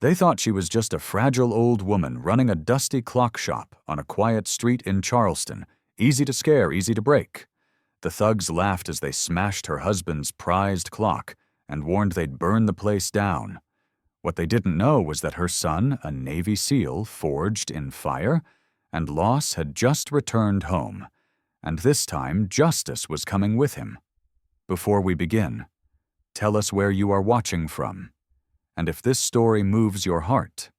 They thought she was just a fragile old woman running a dusty clock shop on a quiet street in Charleston, easy to scare, easy to break. The thugs laughed as they smashed her husband's prized clock and warned they'd burn the place down. What they didn't know was that her son, a Navy SEAL forged in fire, and Loss had just returned home, and this time justice was coming with him. Before we begin, tell us where you are watching from, and if this story moves your heart,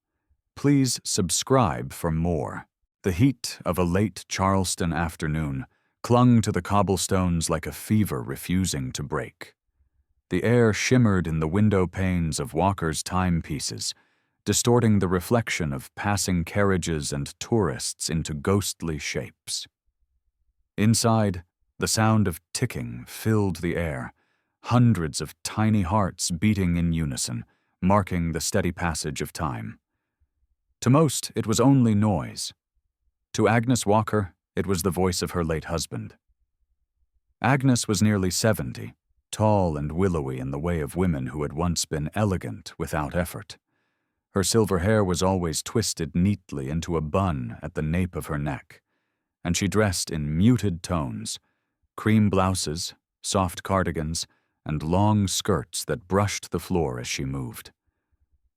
please subscribe for more. The heat of a late Charleston afternoon clung to the cobblestones like a fever refusing to break. The air shimmered in the window panes of Walker's timepieces, distorting the reflection of passing carriages and tourists into ghostly shapes. Inside, the sound of ticking filled the air, hundreds of tiny hearts beating in unison, marking the steady passage of time. To most, it was only noise. To Agnes Walker, it was the voice of her late husband. Agnes was nearly 70, tall and willowy in the way of women who had once been elegant without effort. Her silver hair was always twisted neatly into a bun at the nape of her neck, and she dressed in muted tones, cream blouses, soft cardigans, and long skirts that brushed the floor as she moved.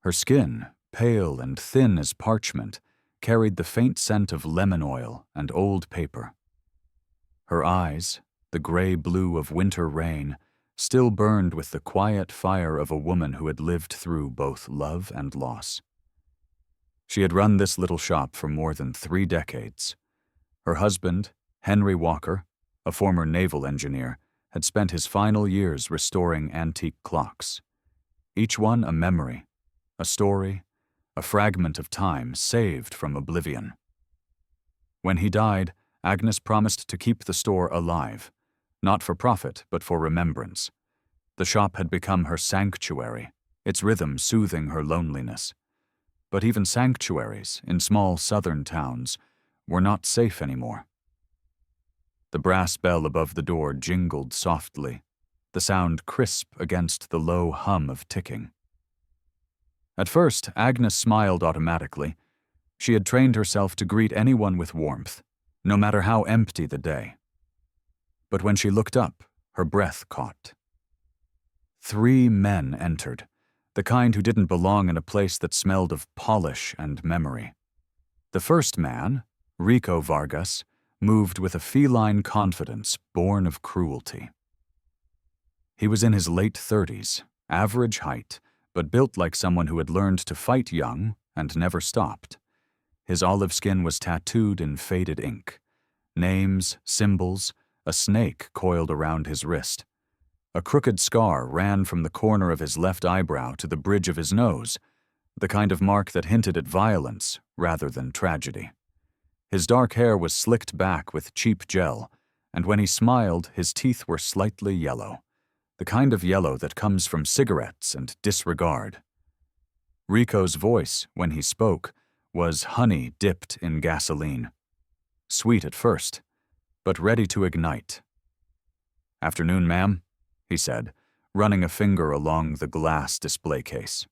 Her skin, pale and thin as parchment, carried the faint scent of lemon oil and old paper. Her eyes, the gray-blue of winter rain, still burned with the quiet fire of a woman who had lived through both love and loss. She had run this little shop for more than 3 decades. Her husband, Henry Walker, a former naval engineer, had spent his final years restoring antique clocks. Each one a memory, a story, a fragment of time saved from oblivion. When he died, Agnes promised to keep the store alive, not for profit, but for remembrance. The shop had become her sanctuary, its rhythm soothing her loneliness. But even sanctuaries in small southern towns were not safe anymore. The brass bell above the door jingled softly, the sound crisp against the low hum of ticking. At first, Agnes smiled automatically. She had trained herself to greet anyone with warmth, no matter how empty the day. But when she looked up, her breath caught. 3 men entered, the kind who didn't belong in a place that smelled of polish and memory. The first man, Rico Vargas, moved with a feline confidence born of cruelty. He was in his late 30s, average height, but built like someone who had learned to fight young and never stopped. His olive skin was tattooed in faded ink. Names, symbols, a snake coiled around his wrist. A crooked scar ran from the corner of his left eyebrow to the bridge of his nose, the kind of mark that hinted at violence rather than tragedy. His dark hair was slicked back with cheap gel, and when he smiled, his teeth were slightly yellow, the kind of yellow that comes from cigarettes and disregard. Rico's voice, when he spoke, was honey dipped in gasoline. Sweet at first, but ready to ignite. "Afternoon, ma'am," he said, running a finger along the glass display case.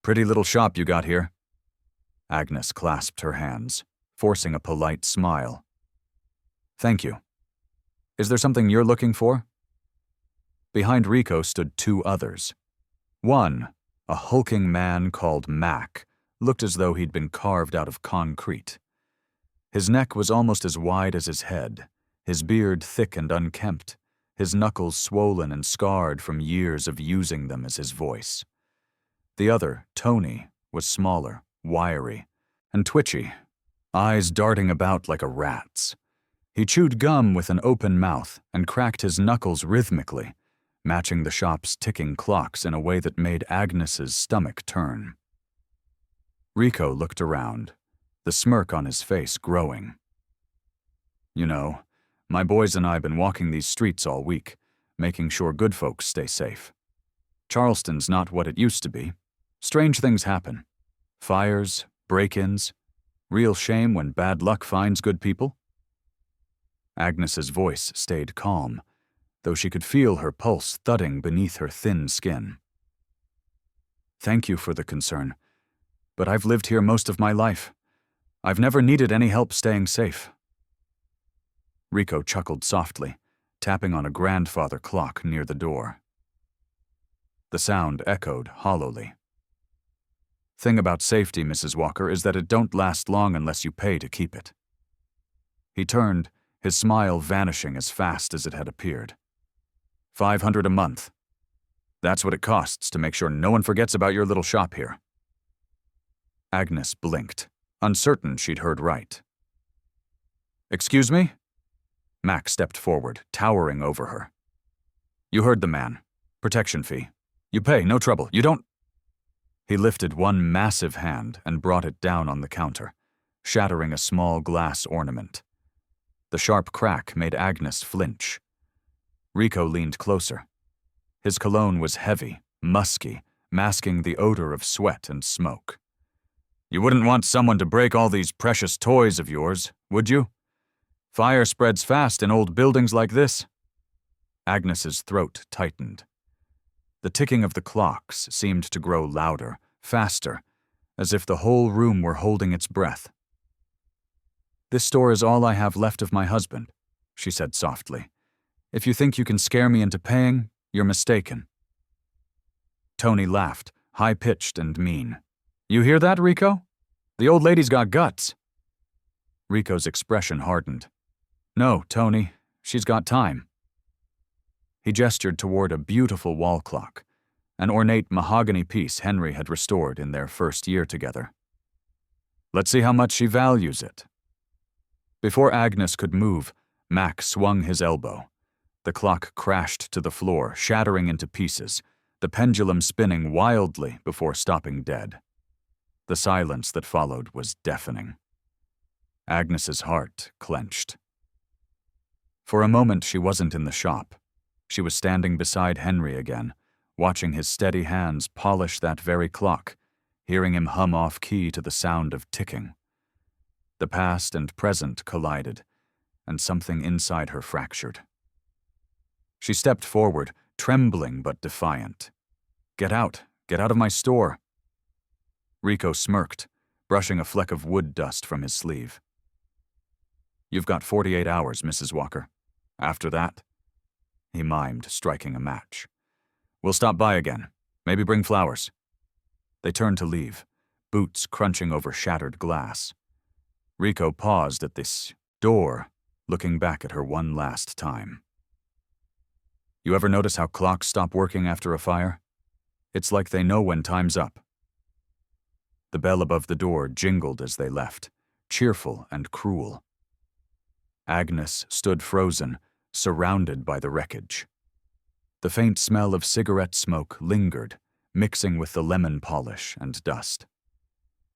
"Pretty little shop you got here." Agnes clasped her hands, forcing a polite smile. "Thank you. Is there something you're looking for?" Behind Rico stood 2 others. One, a hulking man called Mac, looked as though he'd been carved out of concrete. His neck was almost as wide as his head, his beard thick and unkempt, his knuckles swollen and scarred from years of using them as his voice. The other, Tony, was smaller, wiry, and twitchy, eyes darting about like a rat's. He chewed gum with an open mouth and cracked his knuckles rhythmically, matching the shop's ticking clocks in a way that made Agnes's stomach turn. Rico looked around, the smirk on his face growing. "You know, my boys and I have been walking these streets all week, making sure good folks stay safe. Charleston's not what it used to be. Strange things happen. Fires, break-ins. Real shame when bad luck finds good people." Agnes's voice stayed calm, though she could feel her pulse thudding beneath her thin skin. Thank you for the concern, but I've lived here most of my life. I've never needed any help staying safe." Rico chuckled softly, tapping on a grandfather clock near the door. The sound echoed hollowly. "Thing about safety, Mrs. Walker, is that it don't last long unless you pay to keep it." He turned, his smile vanishing as fast as it had appeared. $500 a month. That's what it costs to make sure no one forgets about your little shop here." Agnes blinked, uncertain she'd heard right. "Excuse me?" Mac stepped forward, towering over her. "You heard the man. Protection fee. You pay, no trouble. You don't—" He lifted one massive hand and brought it down on the counter, shattering a small glass ornament. The sharp crack made Agnes flinch. Rico leaned closer. His cologne was heavy, musky, masking the odor of sweat and smoke. "You wouldn't want someone to break all these precious toys of yours, would you? Fire spreads fast in old buildings like this." Agnes's throat tightened. The ticking of the clocks seemed to grow louder, faster, as if the whole room were holding its breath. "This store is all I have left of my husband," she said softly. "If you think you can scare me into paying, you're mistaken." Tony laughed, high-pitched and mean. "You hear that, Rico? The old lady's got guts." Rico's expression hardened. "No, Tony, she's got time." He gestured toward a beautiful wall clock, an ornate mahogany piece Henry had restored in their first year together. "Let's see how much she values it." Before Agnes could move, Mac swung his elbow. The clock crashed to the floor, shattering into pieces, the pendulum spinning wildly before stopping dead. The silence that followed was deafening. Agnes's heart clenched. For a moment she wasn't in the shop. She was standing beside Henry again, watching his steady hands polish that very clock, hearing him hum off-key to the sound of ticking. The past and present collided, and something inside her fractured. She stepped forward, trembling but defiant. Get out of my store." Rico smirked, brushing a fleck of wood dust from his sleeve. "You've got 48 hours, Mrs. Walker. After that," he mimed, striking a match, "we'll stop by again. Maybe bring flowers." They turned to leave, boots crunching over shattered glass. Rico paused at this door, looking back at her one last time. "You ever notice how clocks stop working after a fire? It's like they know when time's up." The bell above the door jingled as they left, cheerful and cruel. Agnes stood frozen, surrounded by the wreckage. The faint smell of cigarette smoke lingered, mixing with the lemon polish and dust.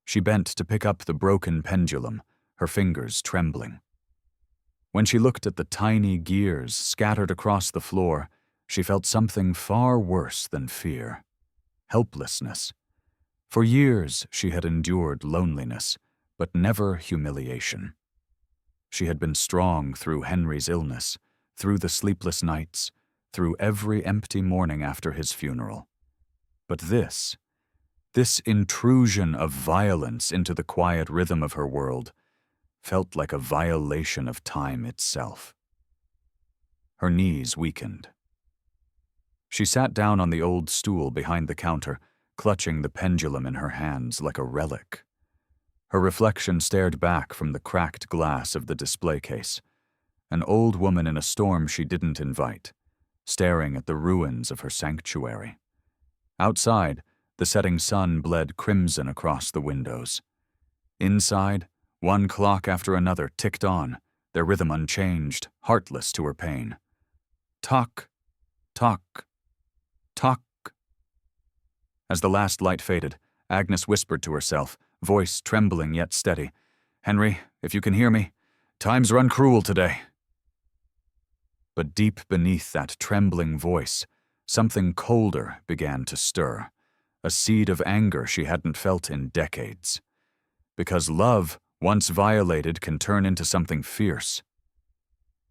She bent to pick up the broken pendulum, her fingers trembling. When she looked at the tiny gears scattered across the floor, she felt something far worse than fear. Helplessness. For years she had endured loneliness, but never humiliation. She had been strong through Henry's illness, through the sleepless nights, through every empty morning after his funeral. But this intrusion of violence into the quiet rhythm of her world, felt like a violation of time itself. Her knees weakened. She sat down on the old stool behind the counter, clutching the pendulum in her hands like a relic. Her reflection stared back from the cracked glass of the display case, an old woman in a storm she didn't invite, staring at the ruins of her sanctuary. Outside, the setting sun bled crimson across the windows. Inside, one clock after another ticked on, their rhythm unchanged, heartless to her pain. Tock, tock, tock. As the last light faded, Agnes whispered to herself, voice trembling yet steady, "Henry, if you can hear me, time's run cruel today." But deep beneath that trembling voice, something colder began to stir, a seed of anger she hadn't felt in decades. Because love, once violated, can turn into something fierce.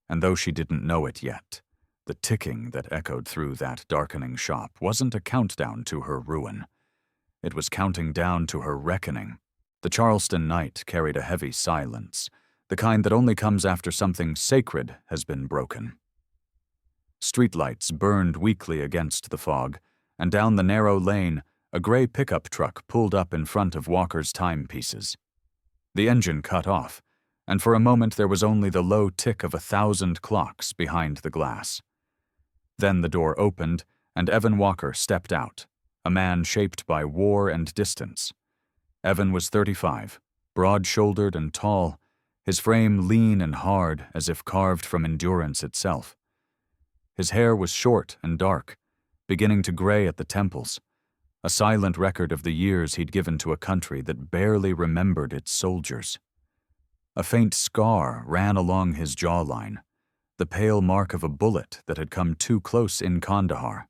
And though she didn't know it yet, the ticking that echoed through that darkening shop wasn't a countdown to her ruin. It was counting down to her reckoning. The Charleston night carried a heavy silence, the kind that only comes after something sacred has been broken. Streetlights burned weakly against the fog, and down the narrow lane, a gray pickup truck pulled up in front of Walker's timepieces. The engine cut off, and for a moment there was only the low tick of 1,000 clocks behind the glass. Then the door opened, and Evan Walker stepped out, a man shaped by war and distance. Evan was 35, broad-shouldered and tall, his frame lean and hard as if carved from endurance itself. His hair was short and dark, beginning to gray at the temples, a silent record of the years he'd given to a country that barely remembered its soldiers. A faint scar ran along his jawline, the pale mark of a bullet that had come too close in Kandahar.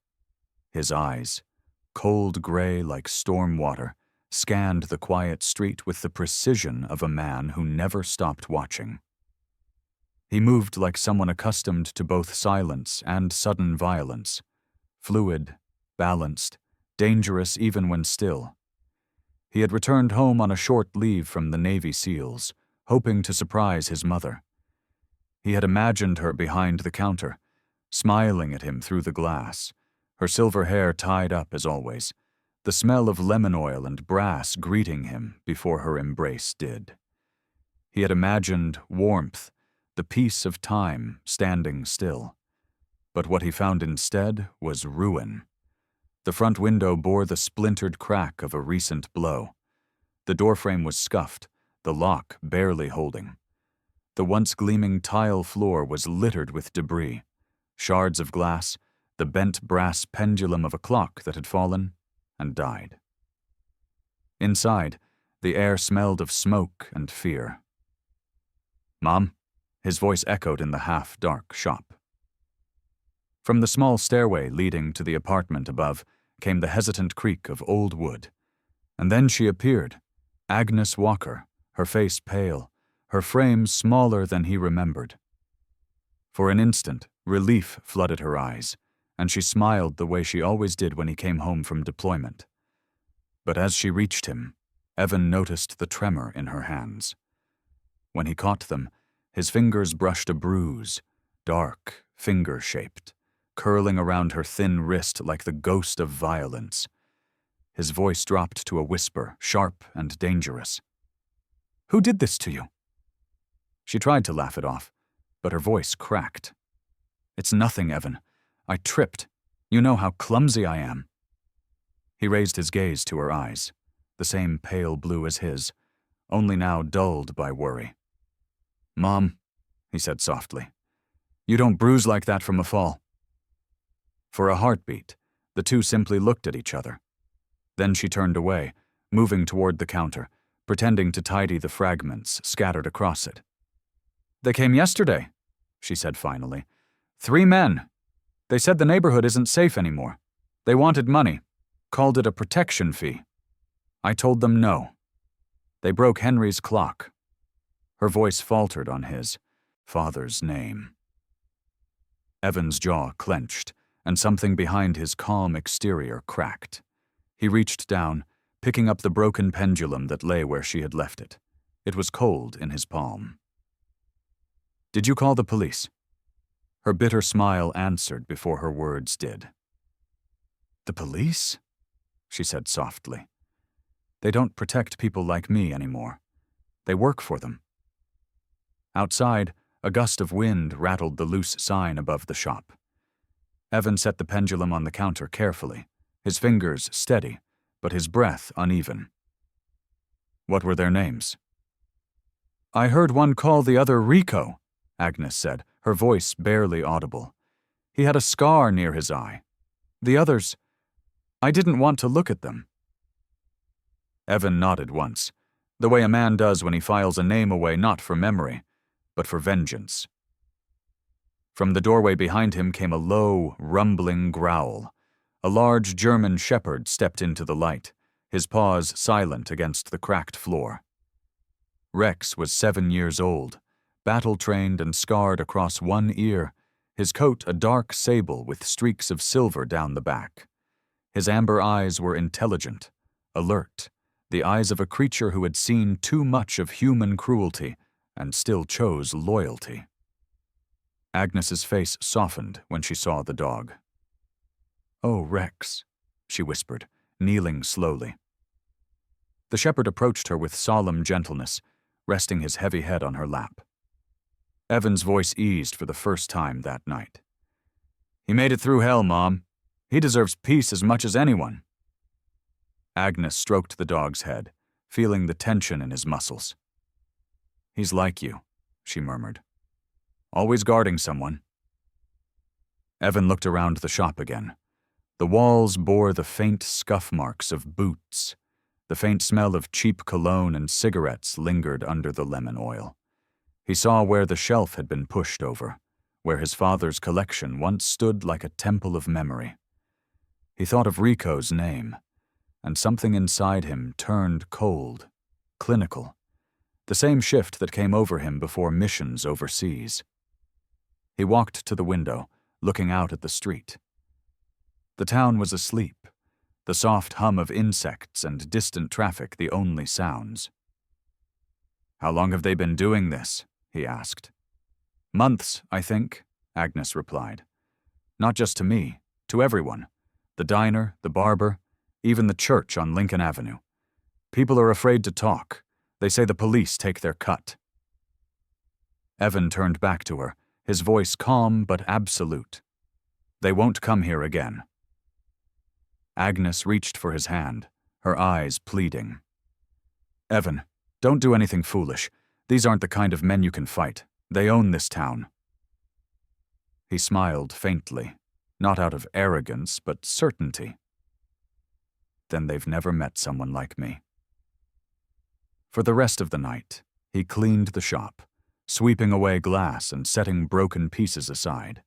His eyes, cold gray like storm water, scanned the quiet street with the precision of a man who never stopped watching. He moved like someone accustomed to both silence and sudden violence, fluid, balanced, dangerous even when still. He had returned home on a short leave from the Navy SEALs, hoping to surprise his mother. He had imagined her behind the counter, smiling at him through the glass, her silver hair tied up as always, the smell of lemon oil and brass greeting him before her embrace did. He had imagined warmth, the peace of time standing still. But what he found instead was ruin. The front window bore the splintered crack of a recent blow. The doorframe was scuffed, the lock barely holding. The once gleaming tile floor was littered with debris, shards of glass, the bent brass pendulum of a clock that had fallen and died. Inside, the air smelled of smoke and fear. "Mom?" His voice echoed in the half-dark shop. From the small stairway leading to the apartment above came the hesitant creak of old wood. And then she appeared, Agnes Walker, her face pale, her frame smaller than he remembered. For an instant, relief flooded her eyes, and she smiled the way she always did when he came home from deployment. But as she reached him, Evan noticed the tremor in her hands. When he caught them, his fingers brushed a bruise, dark, finger-shaped, curling around her thin wrist like the ghost of violence. His voice dropped to a whisper, sharp and dangerous. "Who did this to you?" She tried to laugh it off, but her voice cracked. "It's nothing, Evan. I tripped. You know how clumsy I am." He raised his gaze to her eyes, the same pale blue as his, only now dulled by worry. "Mom," he said softly, "you don't bruise like that from a fall." For a heartbeat, the two simply looked at each other. Then she turned away, moving toward the counter, pretending to tidy the fragments scattered across it. "They came yesterday," she said finally. 3 men. They said the neighborhood isn't safe anymore. They wanted money, called it a protection fee. I told them no. They broke Henry's clock." Her voice faltered on his father's name. Evan's jaw clenched, and something behind his calm exterior cracked. He reached down, picking up the broken pendulum that lay where she had left it. It was cold in his palm. "Did you call the police?" Her bitter smile answered before her words did. "The police?" she said softly. "They don't protect people like me anymore. They work for them." Outside, a gust of wind rattled the loose sign above the shop. Evan set the pendulum on the counter carefully, his fingers steady, but his breath uneven. "What were their names?" "I heard one call the other Rico," Agnes said, her voice barely audible. "He had a scar near his eye. The others, I didn't want to look at them." Evan nodded once, the way a man does when he files a name away not for memory, but for vengeance. From the doorway behind him came a low, rumbling growl. A large German shepherd stepped into the light, his paws silent against the cracked floor. Rex was 7 years old, battle-trained and scarred across one ear, his coat a dark sable with streaks of silver down the back. His amber eyes were intelligent, alert, the eyes of a creature who had seen too much of human cruelty and still chose loyalty. Agnes's face softened when she saw the dog. "Oh, Rex," she whispered, kneeling slowly. The shepherd approached her with solemn gentleness, resting his heavy head on her lap. Evan's voice eased for the first time that night. "He made it through hell, Mom. He deserves peace as much as anyone." Agnes stroked the dog's head, feeling the tension in his muscles. "He's like you," she murmured. "Always guarding someone." Evan looked around the shop again. The walls bore the faint scuff marks of boots. The faint smell of cheap cologne and cigarettes lingered under the lemon oil. He saw where the shelf had been pushed over, where his father's collection once stood like a temple of memory. He thought of Rico's name, and something inside him turned cold, clinical, the same shift that came over him before missions overseas. He walked to the window, looking out at the street. The town was asleep, the soft hum of insects and distant traffic the only sounds. "How long have they been doing this?" he asked. "Months, I think," Agnes replied. "Not just to me, to everyone. The diner, the barber, even the church on Lincoln Avenue. People are afraid to talk. They say the police take their cut." Evan turned back to her, his voice calm but absolute. "They won't come here again." Agnes reached for his hand, her eyes pleading. "Evan, don't do anything foolish. These aren't the kind of men you can fight. They own this town." He smiled faintly, not out of arrogance, but certainty. "Then they've never met someone like me." For the rest of the night, he cleaned the shop, sweeping away glass and setting broken pieces aside.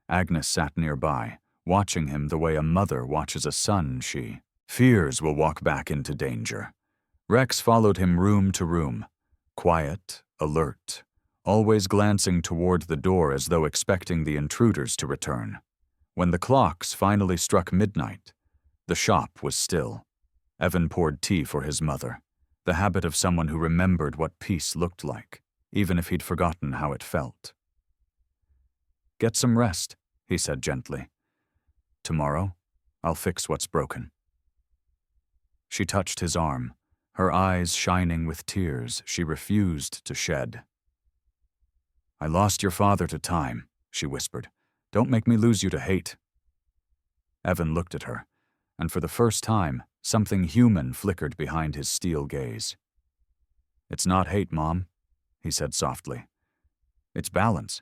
Agnes sat nearby, watching him the way a mother watches a son she fears will walk back into danger. Rex followed him room to room, quiet, alert, always glancing toward the door as though expecting the intruders to return. When the clocks finally struck midnight, the shop was still. Evan poured tea for his mother, the habit of someone who remembered what peace looked like, even if he'd forgotten how it felt. "Get some rest," he said gently. "Tomorrow, I'll fix what's broken." She touched his arm, her eyes shining with tears she refused to shed. "I lost your father to time," she whispered. "Don't make me lose you to hate." Evan looked at her, and for the first time, something human flickered behind his steel gaze. "It's not hate, Mom," he said softly. "It's balance."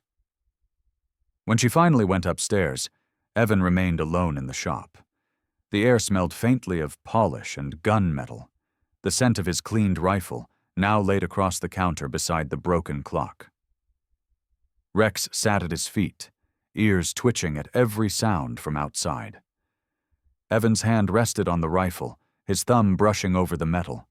When she finally went upstairs, Evan remained alone in the shop. The air smelled faintly of polish and gunmetal, the scent of his cleaned rifle, now laid across the counter beside the broken clock. Rex sat at his feet, ears twitching at every sound from outside. Evan's hand rested on the rifle, his thumb brushing over the metal.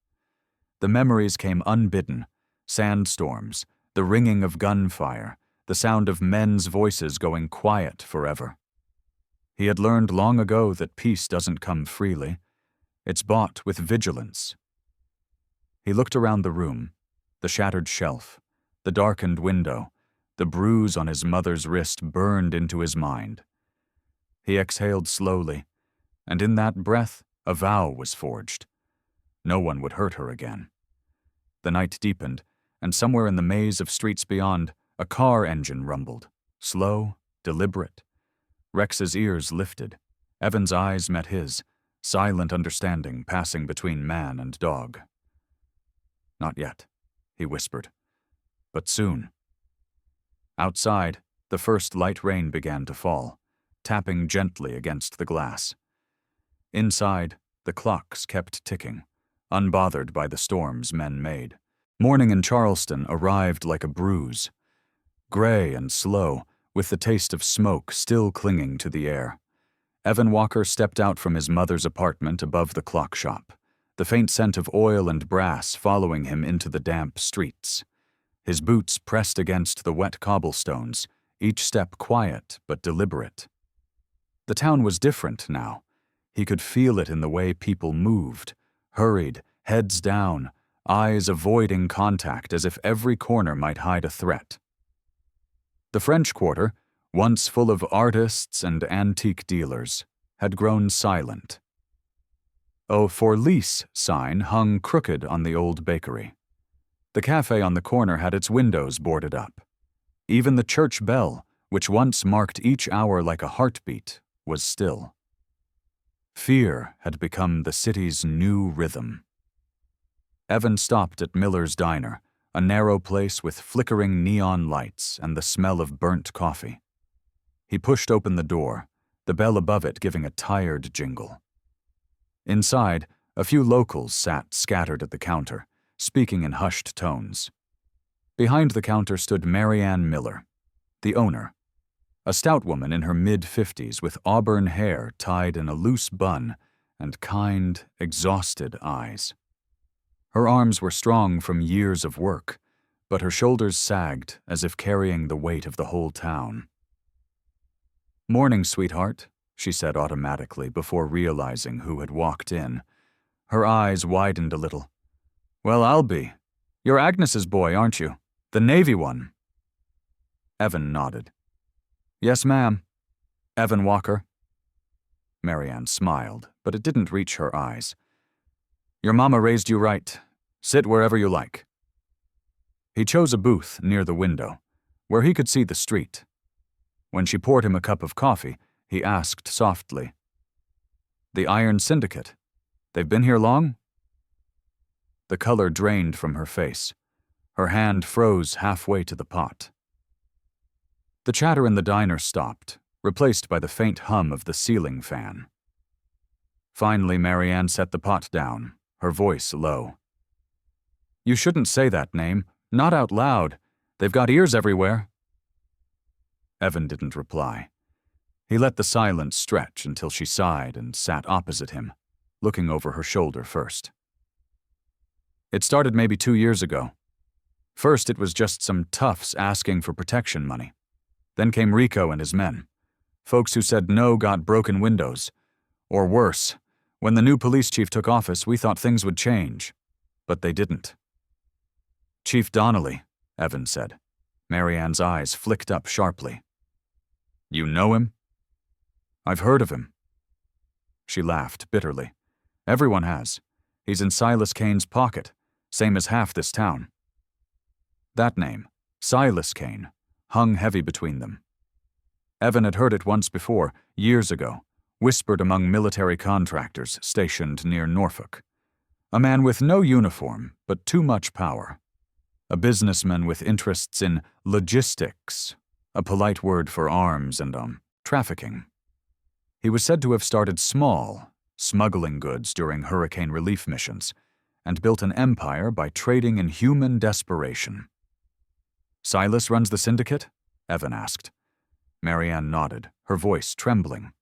The memories came unbidden, sandstorms, the ringing of gunfire, the sound of men's voices going quiet forever. He had learned long ago that peace doesn't come freely. It's bought with vigilance. He looked around the room, the shattered shelf, the darkened window, the bruise on his mother's wrist burned into his mind. He exhaled slowly, and in that breath a vow was forged. No one would hurt her again. The night deepened, and somewhere in the maze of streets beyond, a car engine rumbled, slow, deliberate. Rex's ears lifted. Evan's eyes met his, silent understanding passing between man and dog. "Not yet," he whispered. "But soon." Outside, the first light rain began to fall, tapping gently against the glass. Inside, the clocks kept ticking, unbothered by the storms men made. Morning in Charleston arrived like a bruise, gray and slow, with the taste of smoke still clinging to the air. Evan Walker stepped out from his mother's apartment above the clock shop, the faint scent of oil and brass following him into the damp streets. His boots pressed against the wet cobblestones, each step quiet but deliberate. The town was different now. He could feel it in the way people moved, hurried, heads down, eyes avoiding contact as if every corner might hide a threat. The French Quarter, once full of artists and antique dealers, had grown silent. A "For Lease" sign hung crooked on the old bakery. The cafe on the corner had its windows boarded up. Even the church bell, which once marked each hour like a heartbeat, was still. Fear had become the city's new rhythm. Evan stopped at Miller's Diner, a narrow place with flickering neon lights and the smell of burnt coffee. He pushed open the door, the bell above it giving a tired jingle. Inside, a few locals sat scattered at the counter, speaking in hushed tones. Behind the counter stood Marianne Miller, the owner, a stout woman in her mid-50s with auburn hair tied in a loose bun and kind, exhausted eyes. Her arms were strong from years of work, but her shoulders sagged as if carrying the weight of the whole town. "Morning, sweetheart," she said automatically before realizing who had walked in. Her eyes widened a little. "Well, I'll be. You're Agnes's boy, aren't you? The Navy one." Evan nodded. "Yes, ma'am. Evan Walker." Marianne smiled, but it didn't reach her eyes. "Your mama raised you right. Sit wherever you like." He chose a booth near the window, where he could see the street. When she poured him a cup of coffee, he asked softly, "The Iron Syndicate. They've been here long?" The color drained from her face. Her hand froze halfway to the pot. The chatter in the diner stopped, replaced by the faint hum of the ceiling fan. Finally, Marianne set the pot down, her voice low. "You shouldn't say that name, not out loud. They've got ears everywhere." Evan didn't reply. He let the silence stretch until she sighed and sat opposite him, looking over her shoulder first. "It started maybe 2 years ago. First, it was just some toughs asking for protection money. Then came Rico and his men. Folks who said no got broken windows. Or worse, when the new police chief took office, we thought things would change. But they didn't." "Chief Donnelly," Evan said. Marianne's eyes flicked up sharply. "You know him?" "I've heard of him." She laughed bitterly. "Everyone has. He's in Silas Kane's pocket, same as half this town." That name, Silas Kane, hung heavy between them. Evan had heard it once before, years ago, whispered among military contractors stationed near Norfolk. A man with no uniform, but too much power. A businessman with interests in logistics, a polite word for arms and, trafficking. He was said to have started small, smuggling goods during hurricane relief missions, and built an empire by trading in human desperation. "Silas runs the syndicate?" Evan asked. Marianne nodded, her voice trembling.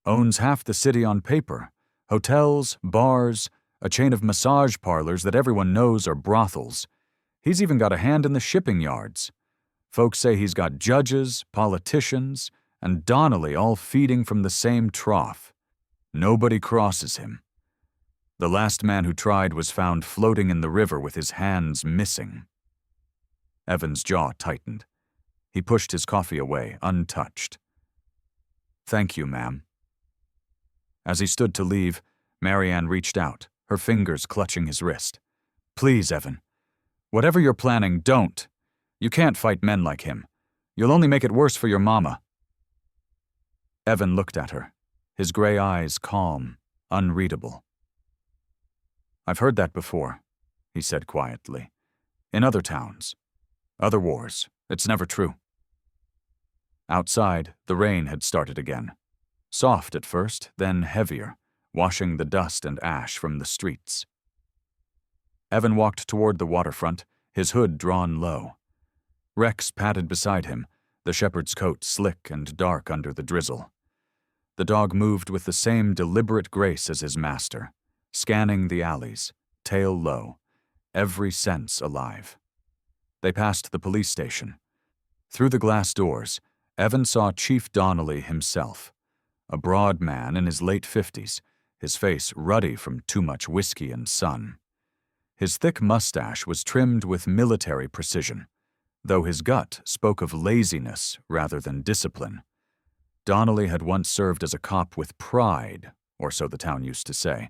"Owns half the city on paper. Hotels, bars, a chain of massage parlors that everyone knows are brothels. He's even got a hand in the shipping yards. Folks say he's got judges, politicians, and Donnelly all feeding from the same trough. Nobody crosses him. The last man who tried was found floating in the river with his hands missing." Evan's jaw tightened. He pushed his coffee away, untouched. "Thank you, ma'am." As he stood to leave, Marianne reached out, her fingers clutching his wrist. "Please, Evan. Whatever you're planning, don't. You can't fight men like him. You'll only make it worse for your mama." Evan looked at her, his gray eyes calm, unreadable. "I've heard that before," he said quietly. "In other towns. Other wars. It's never true." Outside, the rain had started again. Soft at first, then heavier, washing the dust and ash from the streets. Evan walked toward the waterfront, his hood drawn low. Rex padded beside him, the shepherd's coat slick and dark under the drizzle. The dog moved with the same deliberate grace as his master, scanning the alleys, tail low, every sense alive. They passed the police station. Through the glass doors, Evan saw Chief Donnelly himself, a broad man in his late 50s, his face ruddy from too much whiskey and sun. His thick mustache was trimmed with military precision, though his gut spoke of laziness rather than discipline. Donnelly had once served as a cop with pride, or so the town used to say.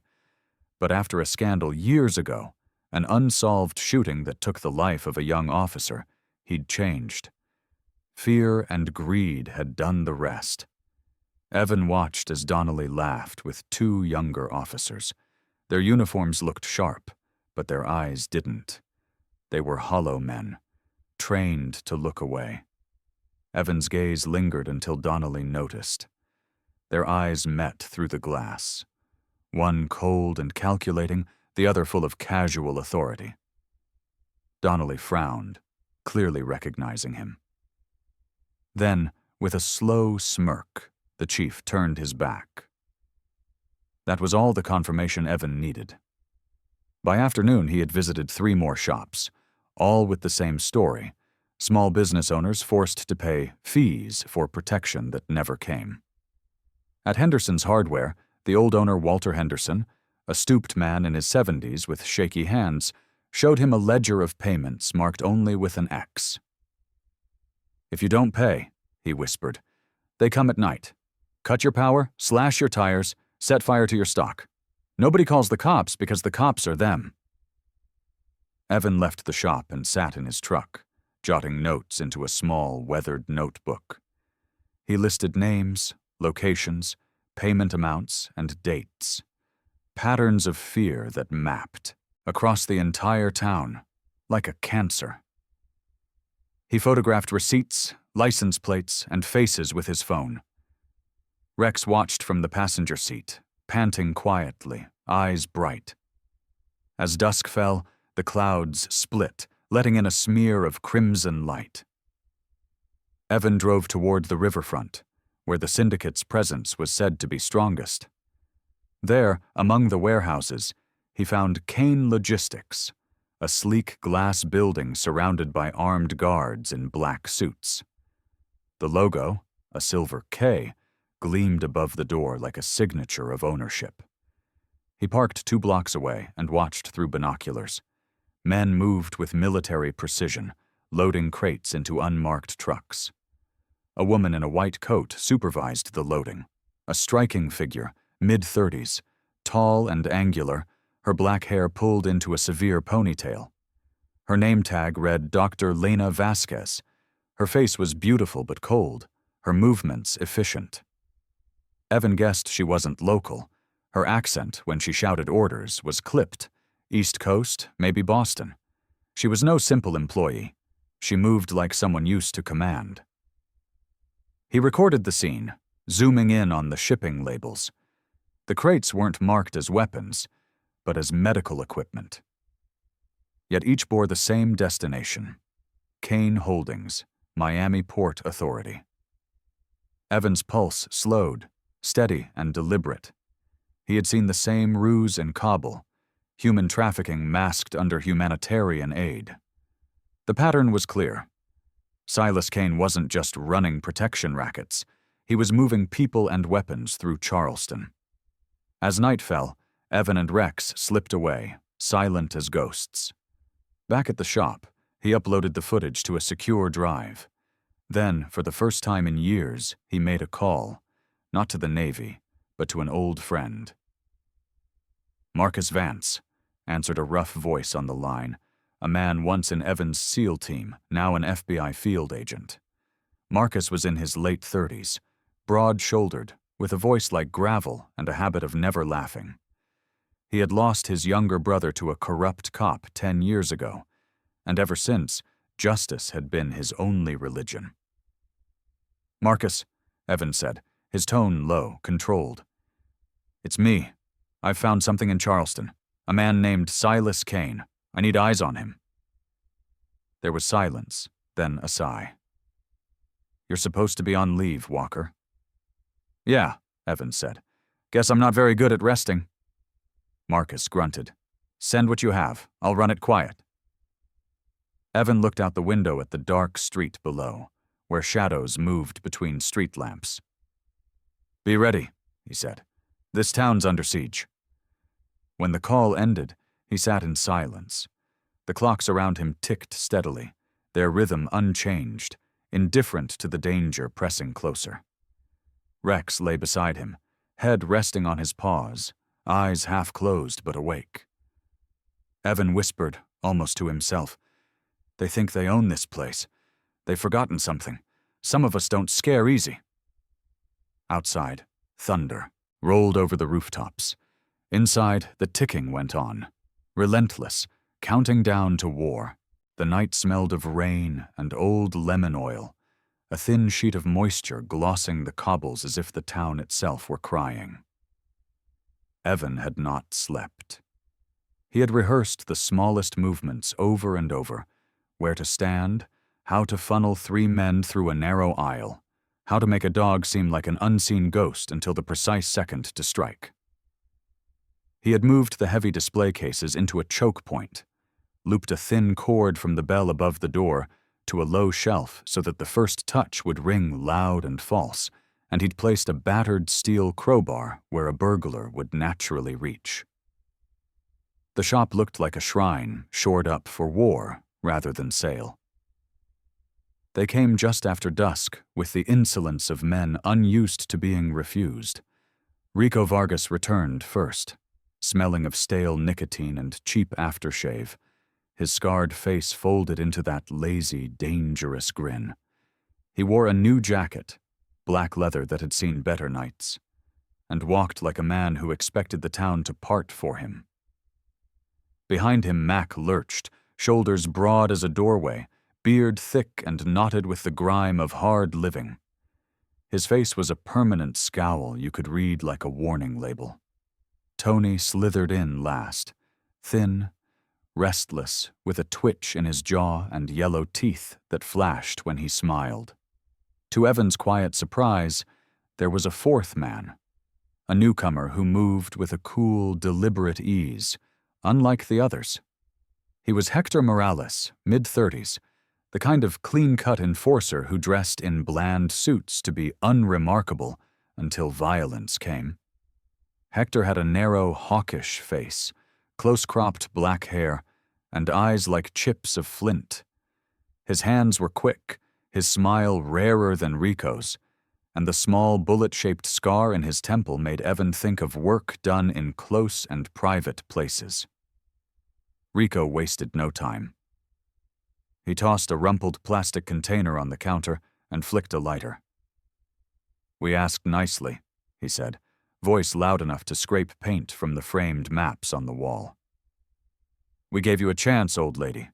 But after a scandal years ago, an unsolved shooting that took the life of a young officer, he'd changed. Fear and greed had done the rest. Evan watched as Donnelly laughed with two younger officers. Their uniforms looked sharp, but their eyes didn't. They were hollow men, trained to look away. Evan's gaze lingered until Donnelly noticed. Their eyes met through the glass, one cold and calculating, the other full of casual authority. Donnelly frowned, clearly recognizing him. Then, with a slow smirk, the chief turned his back. That was all the confirmation Evan needed. By afternoon, he had visited 3 more shops, all with the same story: small business owners forced to pay fees for protection that never came. At Henderson's Hardware, the old owner, Walter Henderson, a stooped man in his 70s with shaky hands, showed him a ledger of payments marked only with an X. "If you don't pay," he whispered, "they come at night. Cut your power, slash your tires, set fire to your stock. Nobody calls the cops because the cops are them." Evan left the shop and sat in his truck, jotting notes into a small, weathered notebook. He listed names, locations, payment amounts, and dates. Patterns of fear that mapped across the entire town, like a cancer. He photographed receipts, license plates, and faces with his phone. Rex watched from the passenger seat, panting quietly, eyes bright. As dusk fell, the clouds split, letting in a smear of crimson light. Evan drove toward the riverfront, where the syndicate's presence was said to be strongest. There, among the warehouses, he found Kane Logistics, a sleek glass building surrounded by armed guards in black suits. The logo, a silver K, gleamed above the door like a signature of ownership. He parked 2 blocks away and watched through binoculars. Men moved with military precision, loading crates into unmarked trucks. A woman in a white coat supervised the loading, a striking figure, mid-30s, tall and angular, her black hair pulled into a severe ponytail. Her name tag read Dr. Lena Vasquez. Her face was beautiful but cold, her movements efficient. Evan guessed she wasn't local. Her accent, when she shouted orders, was clipped. East Coast, maybe Boston. She was no simple employee. She moved like someone used to command. He recorded the scene, zooming in on the shipping labels. The crates weren't marked as weapons, but as medical equipment. Yet each bore the same destination: Kane Holdings, Miami Port Authority. Evan's pulse slowed, steady and deliberate. He had seen the same ruse in Kabul, human trafficking masked under humanitarian aid. The pattern was clear. Silas Kane wasn't just running protection rackets. He was moving people and weapons through Charleston. As night fell, Evan and Rex slipped away, silent as ghosts. Back at the shop, he uploaded the footage to a secure drive. Then, for the first time in years, he made a call, not to the Navy, but to an old friend. "Marcus Vance," answered a rough voice on the line, a man once in Evan's SEAL team, now an FBI field agent. Marcus was in his late 30s, broad-shouldered, with a voice like gravel and a habit of never laughing. He had lost his younger brother to a corrupt cop 10 years ago, and ever since, justice had been his only religion. "Marcus," Evan said, his tone low, controlled. "It's me. I've found something in Charleston. A man named Silas Kane. I need eyes on him." There was silence, then a sigh. "You're supposed to be on leave, Walker." "Yeah," Evan said. "Guess I'm not very good at resting." Marcus grunted. "Send what you have. I'll run it quiet." Evan looked out the window at the dark street below, where shadows moved between street lamps. "Be ready," he said. This town's under siege." When the call ended, he sat in silence. The clocks around him ticked steadily, their rhythm unchanged, indifferent to the danger pressing closer. Rex lay beside him, head resting on his paws, eyes half closed but awake. Evan whispered, almost to himself, "They think they own this place. They've forgotten something. Some of us don't scare easy." Outside, thunder rolled over the rooftops. Inside, the ticking went on, relentless, counting down to war. The night smelled of rain and old lemon oil, a thin sheet of moisture glossing the cobbles as if the town itself were crying. Evan had not slept. He had rehearsed the smallest movements over and over, where to stand, how to funnel 3 men through a narrow aisle, how to make a dog seem like an unseen ghost until the precise second to strike. He had moved the heavy display cases into a choke point, looped a thin cord from the bell above the door to a low shelf so that the first touch would ring loud and false, and he'd placed a battered steel crowbar where a burglar would naturally reach. The shop looked like a shrine shored up for war rather than sale. They came just after dusk with the insolence of men unused to being refused. Rico Vargas returned first, smelling of stale nicotine and cheap aftershave, his scarred face folded into that lazy, dangerous grin. He wore a new jacket, black leather that had seen better nights, and walked like a man who expected the town to part for him. Behind him Mac lurched, shoulders broad as a doorway, beard thick and knotted with the grime of hard living. His face was a permanent scowl you could read like a warning label. Tony slithered in last, thin, restless, with a twitch in his jaw and yellow teeth that flashed when he smiled. To Evan's quiet surprise, there was a 4th man, a newcomer who moved with a cool, deliberate ease, unlike the others. He was Hector Morales, mid-30s, the kind of clean-cut enforcer who dressed in bland suits to be unremarkable until violence came. Hector had a narrow, hawkish face, close-cropped black hair, and eyes like chips of flint. His hands were quick, his smile rarer than Rico's, and the small bullet-shaped scar in his temple made Evan think of work done in close and private places. Rico wasted no time. He tossed a rumpled plastic container on the counter and flicked a lighter. "We asked nicely," he said, voice loud enough to scrape paint from the framed maps on the wall. "We gave you a chance, old lady."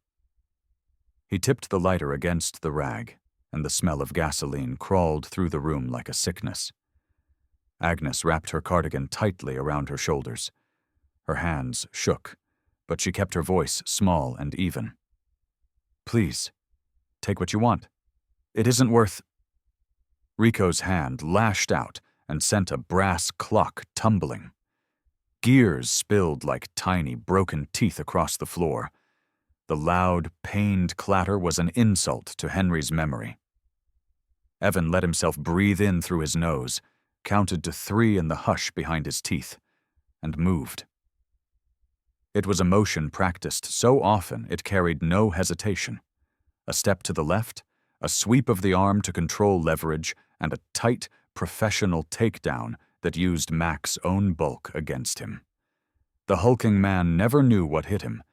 He tipped the lighter against the rag, and the smell of gasoline crawled through the room like a sickness. Agnes wrapped her cardigan tightly around her shoulders. Her hands shook, but she kept her voice small and even. "Please, take what you want. It isn't worth—" Rico's hand lashed out and sent a brass clock tumbling. Gears spilled like tiny, broken teeth across the floor. The loud, pained clatter was an insult to Henry's memory. Evan let himself breathe in through his nose, counted to 3 in the hush behind his teeth, and moved. It was a motion practiced so often it carried no hesitation. A step to the left, a sweep of the arm to control leverage, and a tight, professional takedown that used Mac's own bulk against him. The hulking man never knew what hit him.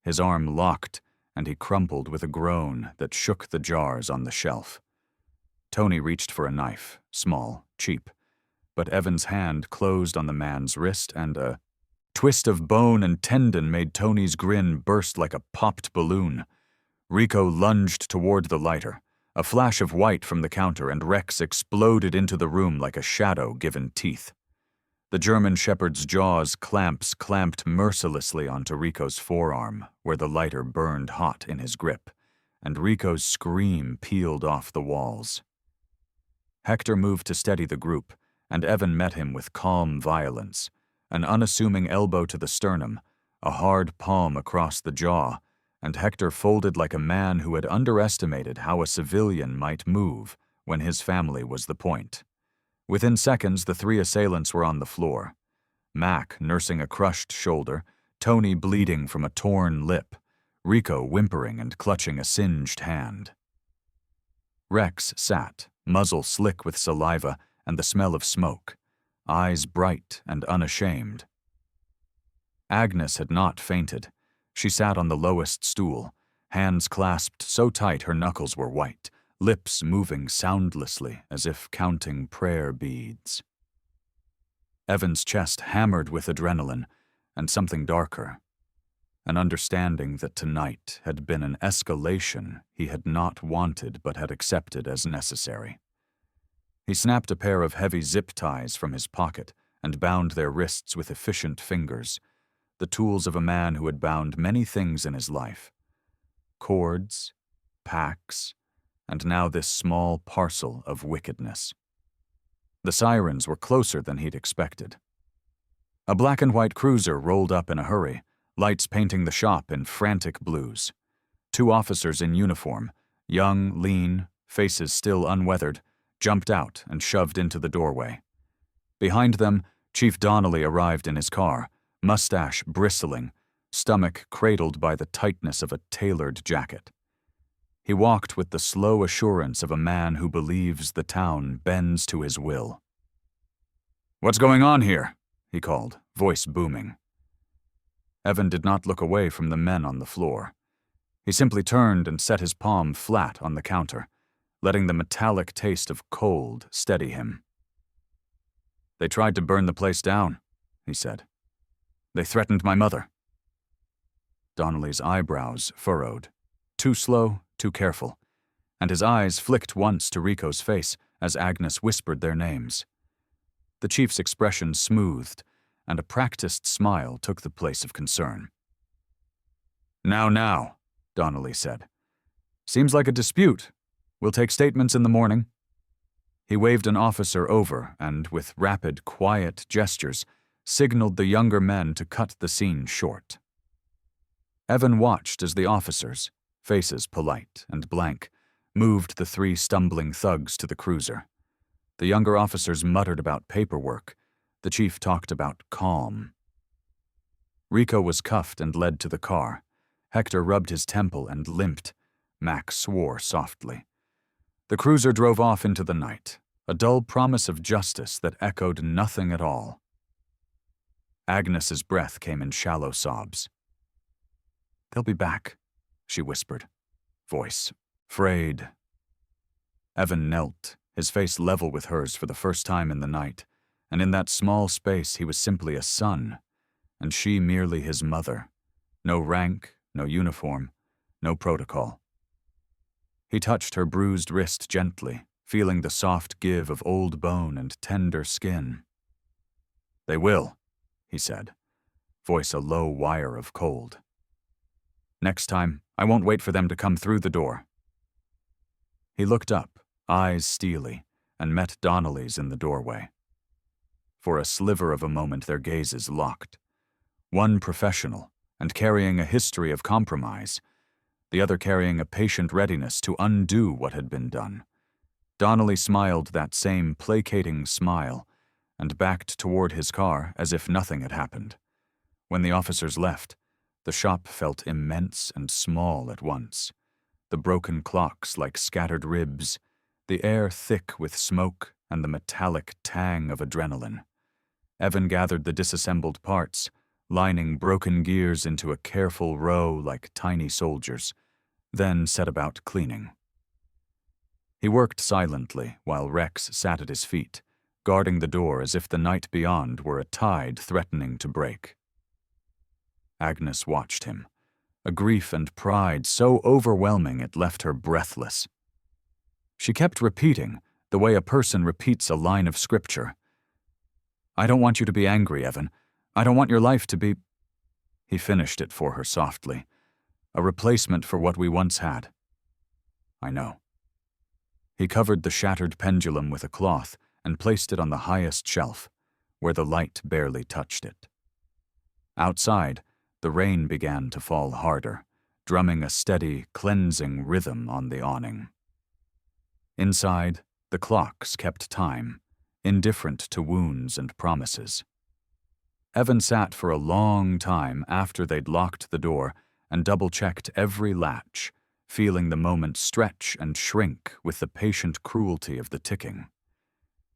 His arm locked, and he crumpled with a groan that shook the jars on the shelf. Tony reached for a knife, small, cheap, but Evan's hand closed on the man's wrist, and a twist of bone and tendon made Tony's grin burst like a popped balloon. Rico lunged toward the lighter, a flash of white from the counter, and Rex exploded into the room like a shadow given teeth. The German Shepherd's jaws clamped mercilessly onto Rico's forearm, where the lighter burned hot in his grip, and Rico's scream peeled off the walls. Hector moved to steady the group, and Evan met him with calm violence, an unassuming elbow to the sternum, a hard palm across the jaw, and Hector folded like a man who had underestimated how a civilian might move when his family was the point. Within seconds, the 3 assailants were on the floor. Mac nursing a crushed shoulder, Tony bleeding from a torn lip, Rico whimpering and clutching a singed hand. Rex sat, muzzle slick with saliva and the smell of smoke, eyes bright and unashamed. Agnes had not fainted. She sat on the lowest stool, hands clasped so tight her knuckles were white, lips moving soundlessly as if counting prayer beads. Evan's chest hammered with adrenaline and something darker, an understanding that tonight had been an escalation he had not wanted but had accepted as necessary. He snapped a pair of heavy zip ties from his pocket and bound their wrists with efficient fingers, the tools of a man who had bound many things in his life. Cords, packs, and now this small parcel of wickedness. The sirens were closer than he'd expected. A black and white cruiser rolled up in a hurry, lights painting the shop in frantic blues. 2 officers in uniform, young, lean, faces still unweathered, jumped out and shoved into the doorway. Behind them, Chief Donnelly arrived in his car, mustache bristling, stomach cradled by the tightness of a tailored jacket. He walked with the slow assurance of a man who believes the town bends to his will. "What's going on here?" he called, voice booming. Evan did not look away from the men on the floor. He simply turned and set his palm flat on the counter, letting the metallic taste of cold steady him. "They tried to burn the place down," he said. "They threatened my mother." Donnelly's eyebrows furrowed. Too slow, too careful, and his eyes flicked once to Rico's face as Agnes whispered their names. The chief's expression smoothed, and a practiced smile took the place of concern. Now, Donnelly said. "Seems like a dispute. We'll take statements in the morning." He waved an officer over and, with rapid, quiet gestures, signaled the younger men to cut the scene short. Evan watched as the officers, faces polite and blank, moved the 3 stumbling thugs to the cruiser. The younger officers muttered about paperwork. The chief talked about calm. Rico was cuffed and led to the car. Hector rubbed his temple and limped. Mac swore softly. The cruiser drove off into the night, a dull promise of justice that echoed nothing at all. Agnes's breath came in shallow sobs. "They'll be back," she whispered, voice frayed. Evan knelt, his face level with hers for the first time in the night, and in that small space he was simply a son, and she merely his mother. No rank, no uniform, no protocol. He touched her bruised wrist gently, feeling the soft give of old bone and tender skin. "They will," he said, voice a low wire of cold. "Next time, I won't wait for them to come through the door." He looked up, eyes steely, and met Donnelly's in the doorway. For a sliver of a moment their gazes locked. One professional, and carrying a history of compromise, the other carrying a patient readiness to undo what had been done. Donnelly smiled that same placating smile and backed toward his car as if nothing had happened. When the officers left, the shop felt immense and small at once, the broken clocks like scattered ribs, the air thick with smoke and the metallic tang of adrenaline. Evan gathered the disassembled parts, lining broken gears into a careful row like tiny soldiers, then set about cleaning. He worked silently while Rex sat at his feet, guarding the door as if the night beyond were a tide threatening to break. Agnes watched him, a grief and pride so overwhelming it left her breathless. She kept repeating, the way a person repeats a line of scripture. "I don't want you to be angry, Evan. I don't want your life to be—" He finished it for her softly. "A replacement for what we once had." "I know." He covered the shattered pendulum with a cloth and placed it on the highest shelf, where the light barely touched it. Outside, the rain began to fall harder, drumming a steady, cleansing rhythm on the awning. Inside, the clocks kept time, indifferent to wounds and promises. Evan sat for a long time after they'd locked the door and double-checked every latch, feeling the moment stretch and shrink with the patient cruelty of the ticking.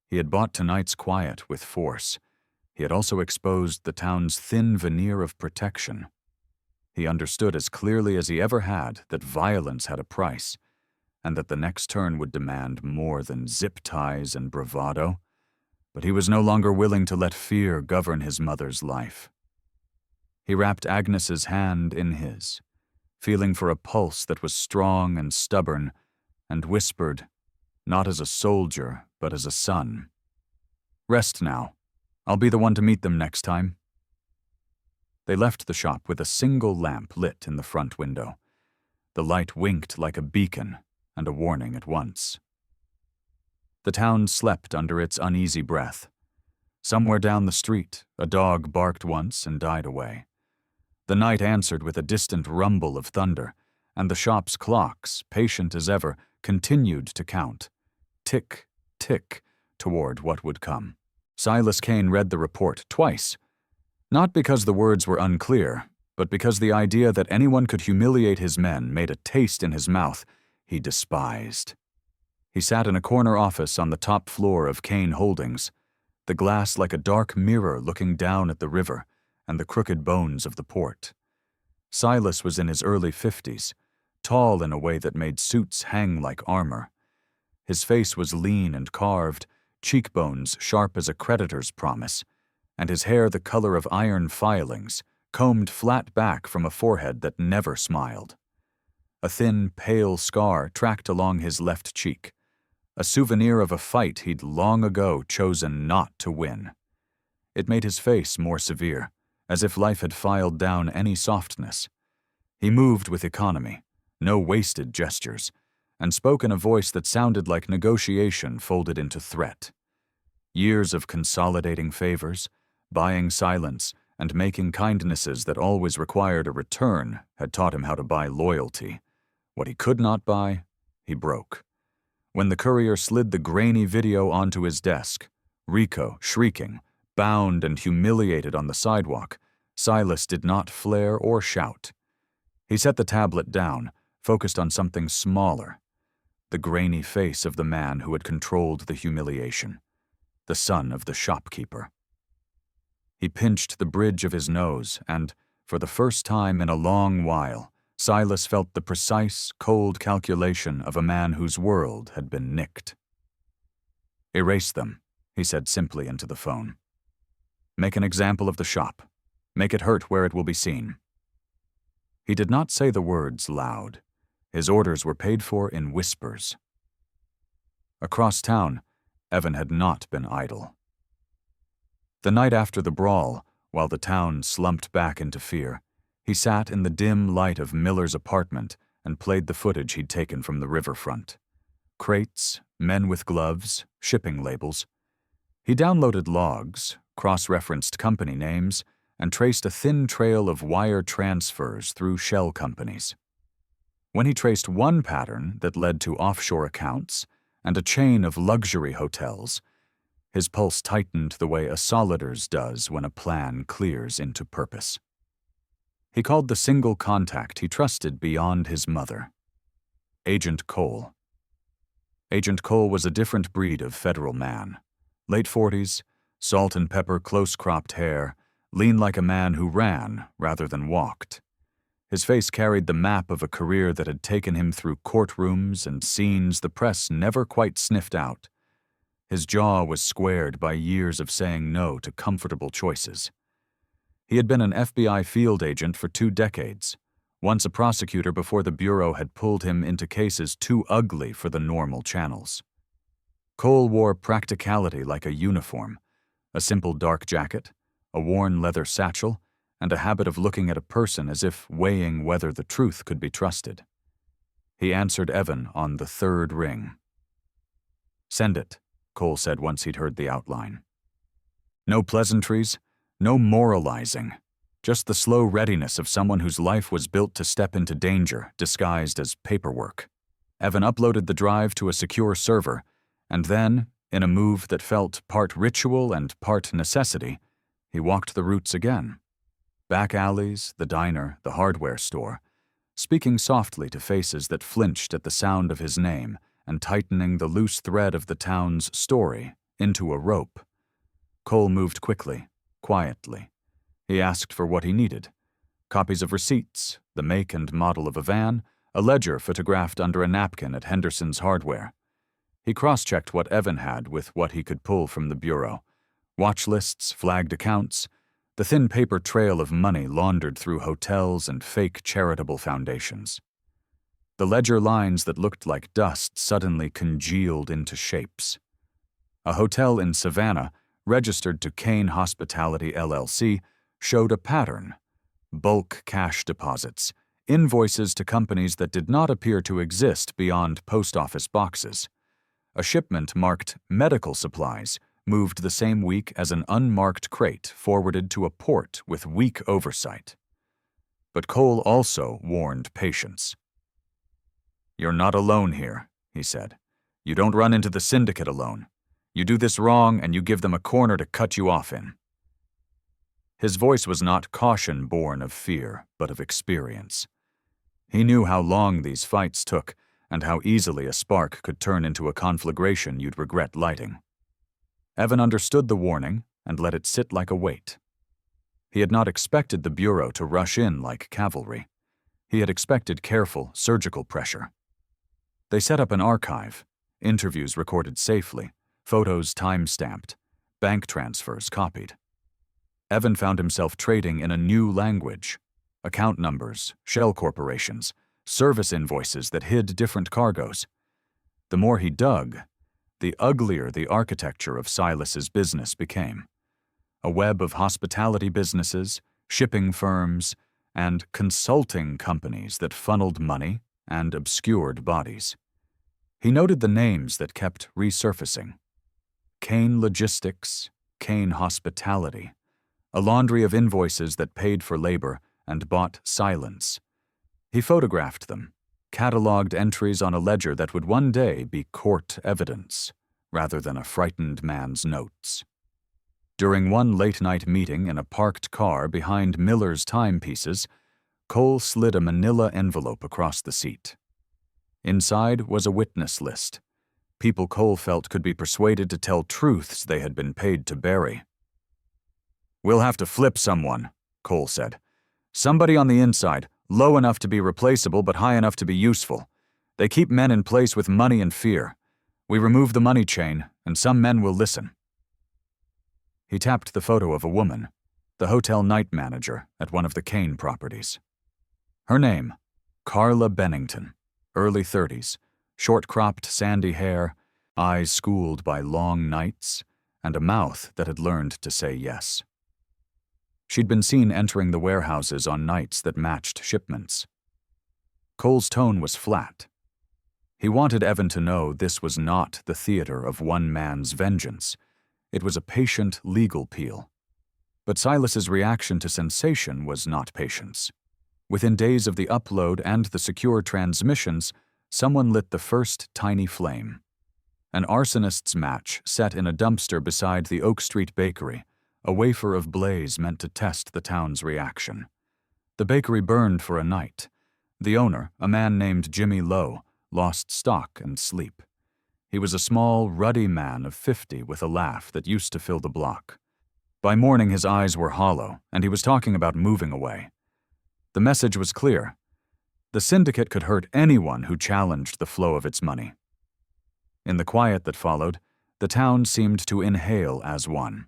He had bought tonight's quiet with force. He had also exposed the town's thin veneer of protection. He understood as clearly as he ever had that violence had a price, and that the next turn would demand more than zip ties and bravado. But he was no longer willing to let fear govern his mother's life. He wrapped Agnes's hand in his, feeling for a pulse that was strong and stubborn, and whispered, not as a soldier, but as a son, "Rest now. I'll be the one to meet them next time." They left the shop with a single lamp lit in the front window. The light winked like a beacon and a warning at once. The town slept under its uneasy breath. Somewhere down the street, a dog barked once and died away. The night answered with a distant rumble of thunder, and the shop's clocks, patient as ever, continued to count. Tick, tick, toward what would come. Silas Kane read the report twice, not because the words were unclear, but because the idea that anyone could humiliate his men made a taste in his mouth he despised. He sat in a corner office on the top floor of Kane Holdings, the glass like a dark mirror looking down at the river and the crooked bones of the port. Silas was in his early 50s, tall in a way that made suits hang like armor. His face was lean and carved, cheekbones sharp as a creditor's promise, and his hair the color of iron filings, combed flat back from a forehead that never smiled. A thin, pale scar tracked along his left cheek, a souvenir of a fight he'd long ago chosen not to win. It made his face more severe, as if life had filed down any softness. He moved with economy, no wasted gestures, and spoke in a voice that sounded like negotiation folded into threat. Years of consolidating favors, buying silence, and making kindnesses that always required a return had taught him how to buy loyalty. What he could not buy, he broke. When the courier slid the grainy video onto his desk, Rico, shrieking, bound and humiliated on the sidewalk, Silas did not flare or shout. He set the tablet down, focused on something smaller, the grainy face of the man who had controlled the humiliation, the son of the shopkeeper. He pinched the bridge of his nose, and, for the first time in a long while, Silas felt the precise, cold calculation of a man whose world had been nicked. "Erase them," he said simply into the phone. "Make an example of the shop. Make it hurt where it will be seen." He did not say the words loud. His orders were paid for in whispers. Across town, Evan had not been idle. The night after the brawl, while the town slumped back into fear, he sat in the dim light of Miller's apartment and played the footage he'd taken from the riverfront. Crates, men with gloves, shipping labels. He downloaded logs, cross-referenced company names, and traced a thin trail of wire transfers through shell companies. When he traced one pattern that led to offshore accounts and a chain of luxury hotels, his pulse tightened the way a solider's does when a plan clears into purpose. He called the single contact he trusted beyond his mother, Agent Cole. Agent Cole was a different breed of federal man. Late 40s, salt and pepper close-cropped hair, lean like a man who ran rather than walked. His face carried the map of a career that had taken him through courtrooms and scenes the press never quite sniffed out. His jaw was squared by years of saying no to comfortable choices. He had been an FBI field agent for 2 decades, once a prosecutor before the Bureau had pulled him into cases too ugly for the normal channels. Cole wore practicality like a uniform, a simple dark jacket, a worn leather satchel, and a habit of looking at a person as if weighing whether the truth could be trusted. He answered Evan on the 3rd ring. "Send it," Cole said once he'd heard the outline. No pleasantries, no moralizing, just the slow readiness of someone whose life was built to step into danger disguised as paperwork. Evan uploaded the drive to a secure server, and then, in a move that felt part ritual and part necessity, He walked the routes again. Back alleys, the diner, the hardware store, speaking softly to faces that flinched at the sound of his name and tightening the loose thread of the town's story into a rope. Cole moved quickly, quietly. He asked for what he needed. Copies of receipts, the make and model of a van, a ledger photographed under a napkin at Henderson's Hardware. He cross-checked what Evan had with what he could pull from the bureau. Watch lists, flagged accounts, the thin paper trail of money laundered through hotels and fake charitable foundations. The ledger lines that looked like dust suddenly congealed into shapes. A hotel in Savannah, registered to Kane Hospitality LLC, showed a pattern. Bulk cash deposits, invoices to companies that did not appear to exist beyond post office boxes. A shipment marked medical supplies moved the same week as an unmarked crate forwarded to a port with weak oversight. But Cole also warned patience. "You're not alone here," he said. "You don't run into the syndicate alone. You do this wrong and you give them a corner to cut you off in." His voice was not caution born of fear, but of experience. He knew how long these fights took and how easily a spark could turn into a conflagration you'd regret lighting. Evan understood the warning and let it sit like a weight. He had not expected the Bureau to rush in like cavalry. He had expected careful, surgical pressure. They set up an archive, interviews recorded safely, photos time-stamped, bank transfers copied. Evan found himself trading in a new language: account numbers, shell corporations, service invoices that hid different cargoes. The more he dug, the uglier the architecture of Silas's business became. A web of hospitality businesses, shipping firms, and consulting companies that funneled money and obscured bodies. He noted the names that kept resurfacing: Kane Logistics, Kane Hospitality, a laundry of invoices that paid for labor and bought silence. He photographed them, cataloged entries on a ledger that would one day be court evidence, rather than a frightened man's notes. During one late-night meeting in a parked car behind Miller's timepieces, Cole slid a manila envelope across the seat. Inside was a witness list, people Cole felt could be persuaded to tell truths they had been paid to bury. "We'll have to flip someone," Cole said. "Somebody on the inside, low enough to be replaceable but high enough to be useful. They keep men in place with money and fear. We remove the money chain, and some men will listen." He tapped the photo of a woman, the hotel night manager at one of the Kane properties. Her name, Carla Bennington, early 30s, short-cropped sandy hair, eyes schooled by long nights, and a mouth that had learned to say yes. She'd been seen entering the warehouses on nights that matched shipments. Cole's tone was flat. He wanted Evan to know this was not the theater of one man's vengeance. It was a patient legal appeal. But Silas's reaction to sensation was not patience. Within days of the upload and the secure transmissions, someone lit the first tiny flame. An arsonist's match set in a dumpster beside the Oak Street Bakery, a wafer of blaze meant to test the town's reaction. The bakery burned for a night. The owner, a man named Jimmy Lowe, lost stock and sleep. He was a small, ruddy man of 50 with a laugh that used to fill the block. By morning his eyes were hollow, and he was talking about moving away. The message was clear. The syndicate could hurt anyone who challenged the flow of its money. In the quiet that followed, the town seemed to inhale as one.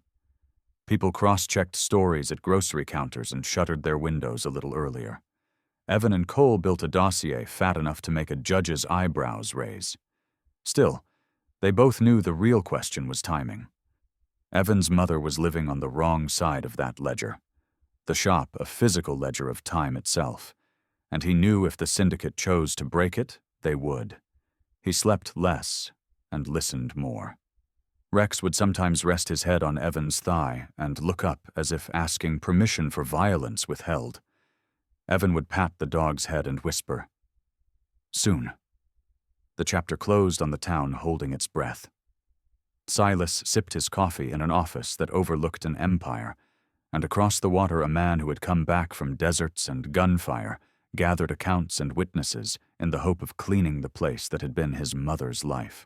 People cross-checked stories at grocery counters and shuttered their windows a little earlier. Evan and Cole built a dossier fat enough to make a judge's eyebrows raise. Still, they both knew the real question was timing. Evan's mother was living on the wrong side of that ledger. The shop a physical ledger of time itself, and he knew if the syndicate chose to break it, they would. He slept less and listened more. Rex would sometimes rest his head on Evan's thigh and look up as if asking permission for violence withheld. Evan would pat the dog's head and whisper, "Soon." The chapter closed on the town holding its breath. Silas sipped his coffee in an office that overlooked an empire, and across the water a man who had come back from deserts and gunfire gathered accounts and witnesses in the hope of cleaning the place that had been his mother's life.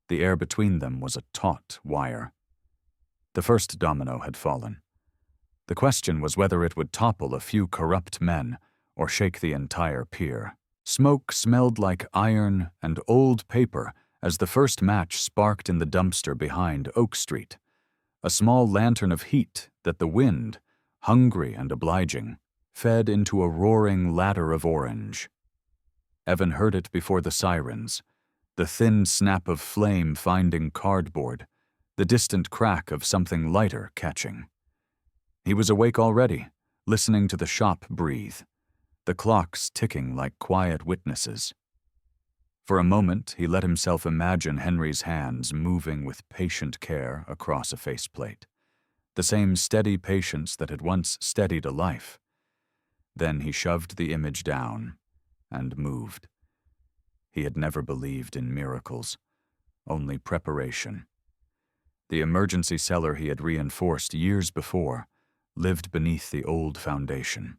The air between them was a taut wire. The first domino had fallen. The question was whether it would topple a few corrupt men or shake the entire pier. Smoke smelled like iron and old paper as the first match sparked in the dumpster behind Oak Street, a small lantern of heat that the wind, hungry and obliging, fed into a roaring ladder of orange. Evan heard it before the sirens, the thin snap of flame finding cardboard, the distant crack of something lighter catching. He was awake already, listening to the shop breathe, the clocks ticking like quiet witnesses. For a moment, he let himself imagine Henry's hands moving with patient care across a faceplate, the same steady patience that had once steadied a life. Then he shoved the image down and moved. He had never believed in miracles, only preparation. The emergency cellar he had reinforced years before lived beneath the old foundation.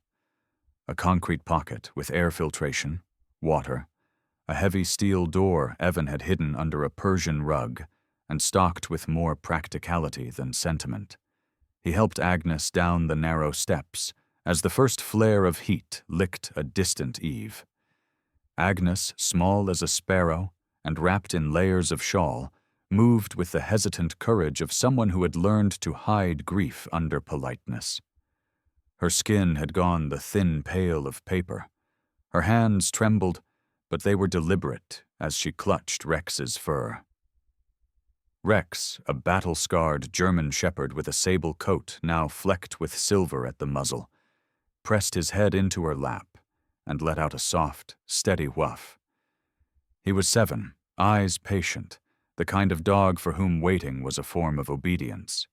A concrete pocket with air filtration, water, a heavy steel door Evan had hidden under a Persian rug and stocked with more practicality than sentiment. He helped Agnes down the narrow steps as the first flare of heat licked a distant eave. Agnes, small as a sparrow and wrapped in layers of shawl, moved with the hesitant courage of someone who had learned to hide grief under politeness. Her skin had gone the thin pale of paper. Her hands trembled, but they were deliberate as she clutched Rex's fur. Rex, a battle-scarred German shepherd with a sable coat now flecked with silver at the muzzle, pressed his head into her lap and let out a soft, steady whuff. He was 7, eyes patient, the kind of dog for whom waiting was a form of obedience.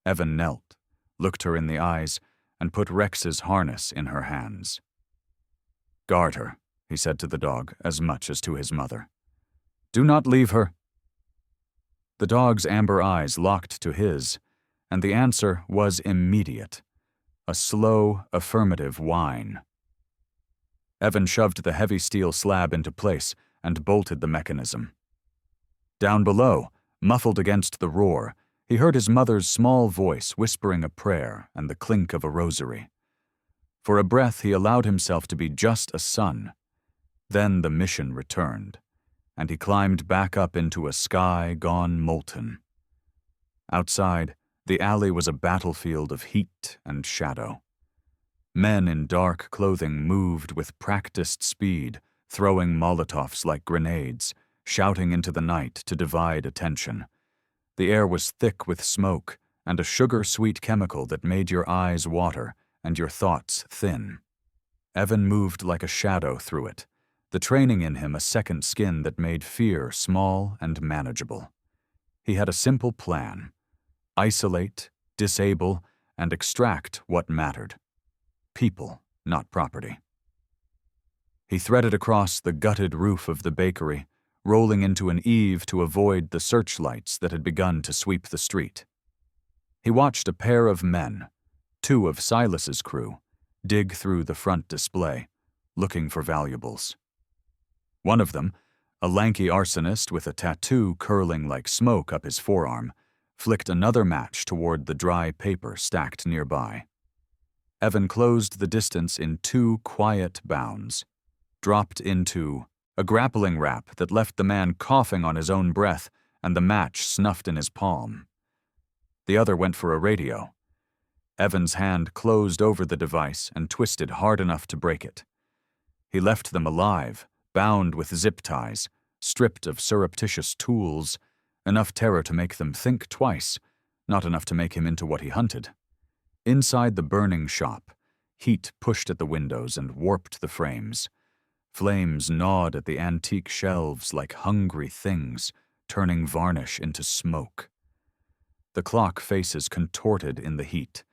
Evan knelt, looked her in the eyes, and put Rex's harness in her hands. "Guard her," he said to the dog as much as to his mother. "Do not leave her." The dog's amber eyes locked to his, and the answer was immediate, a slow, affirmative whine. Evan shoved the heavy steel slab into place and bolted the mechanism. Down below, muffled against the roar, he heard his mother's small voice whispering a prayer and the clink of a rosary. For a breath, he allowed himself to be just a son. Then the mission returned, and he climbed back up into a sky gone molten. Outside, the alley was a battlefield of heat and shadow. Men in dark clothing moved with practiced speed, throwing Molotovs like grenades, shouting into the night to divide attention. The air was thick with smoke and a sugar-sweet chemical that made your eyes water and your thoughts thin. Evan moved like a shadow through it, the training in him a second skin that made fear small and manageable. He had a simple plan: isolate, disable, and extract what mattered. People, not property. He threaded across the gutted roof of the bakery, rolling into an eave to avoid the searchlights that had begun to sweep the street. He watched a pair of men, 2 of Silas's crew, dig through the front display, looking for valuables. One of them, a lanky arsonist with a tattoo curling like smoke up his forearm, flicked another match toward the dry paper stacked nearby. Evan closed the distance in 2 quiet bounds, dropped into a grappling rap that left the man coughing on his own breath and the match snuffed in his palm. The other went for a radio. Evan's hand closed over the device and twisted hard enough to break it. He left them alive, bound with zip ties, stripped of surreptitious tools, enough terror to make them think twice, not enough to make him into what he hunted. Inside the burning shop, heat pushed at the windows and warped the frames. Flames gnawed at the antique shelves like hungry things, turning varnish into smoke. The clock faces contorted in the heat,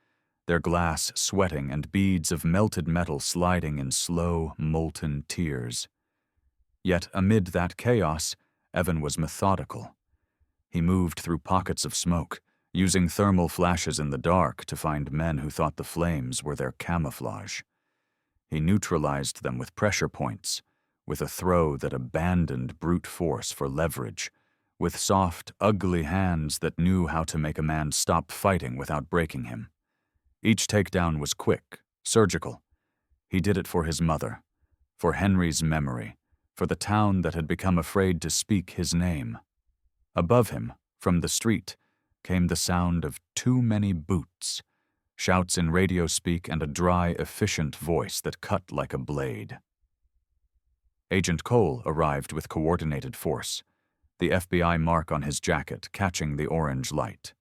their glass sweating and beads of melted metal sliding in slow, molten tears. Yet amid that chaos, Evan was methodical. He moved through pockets of smoke, using thermal flashes in the dark to find men who thought the flames were their camouflage. He neutralized them with pressure points, with a throw that abandoned brute force for leverage, with soft, ugly hands that knew how to make a man stop fighting without breaking him. Each takedown was quick, surgical. He did it for his mother, for Henry's memory, for the town that had become afraid to speak his name. Above him, from the street, came the sound of too many boots, shouts in radio speak and a dry, efficient voice that cut like a blade. Agent Cole arrived with coordinated force, the FBI mark on his jacket catching the orange light.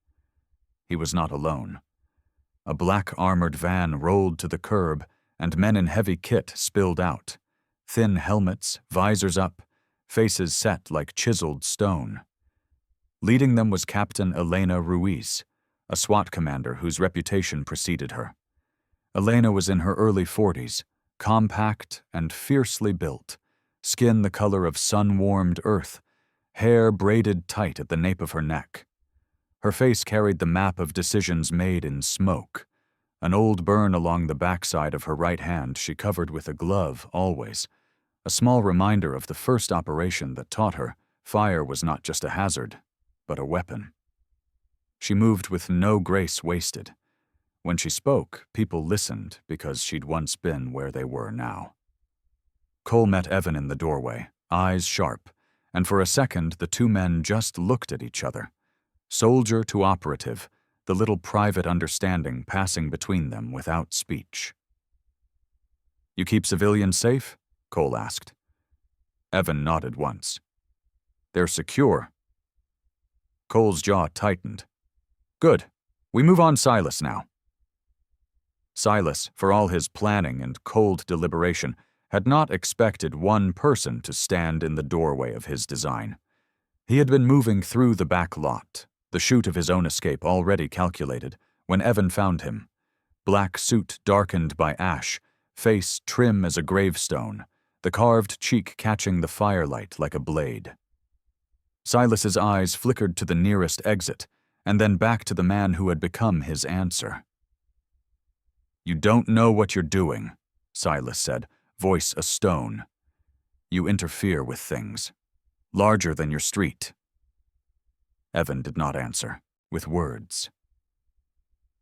He was not alone. A black armored van rolled to the curb, and men in heavy kit spilled out, thin helmets, visors up, faces set like chiseled stone. Leading them was Captain Elena Ruiz, a SWAT commander whose reputation preceded her. Elena was in her early 40s, compact and fiercely built, skin the color of sun-warmed earth, hair braided tight at the nape of her neck. Her face carried the map of decisions made in smoke. An old burn along the backside of her right hand she covered with a glove always, a small reminder of the first operation that taught her fire was not just a hazard, but a weapon. She moved with no grace wasted. When she spoke, people listened because she'd once been where they were now. Cole met Evan in the doorway, eyes sharp, and for a second the two men just looked at each other. Soldier to operative, the little private understanding passing between them without speech. "You keep civilians safe?" Cole asked. Evan nodded once. "They're secure." Cole's jaw tightened. "Good. We move on Silas now." Silas, for all his planning and cold deliberation, had not expected one person to stand in the doorway of his design. He had been moving through the back lot, the chute of his own escape already calculated, when Evan found him. Black suit darkened by ash, face trim as a gravestone, the carved cheek catching the firelight like a blade. Silas's eyes flickered to the nearest exit, and then back to the man who had become his answer. "You don't know what you're doing," Silas said, voice a stone. "You interfere with things. Larger than your street." Evan did not answer, with words.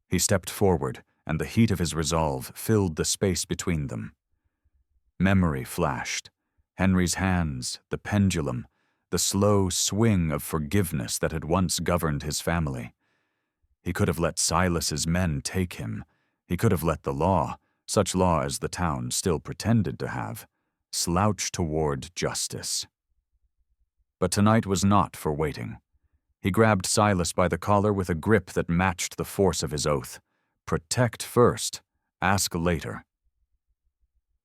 He stepped forward, and the heat of his resolve filled the space between them. Memory flashed. Henry's hands, the pendulum, the slow swing of forgiveness that had once governed his family. He could have let Silas's men take him. He could have let the law, such law as the town still pretended to have, slouch toward justice. But tonight was not for waiting. He grabbed Silas by the collar with a grip that matched the force of his oath. Protect first, ask later.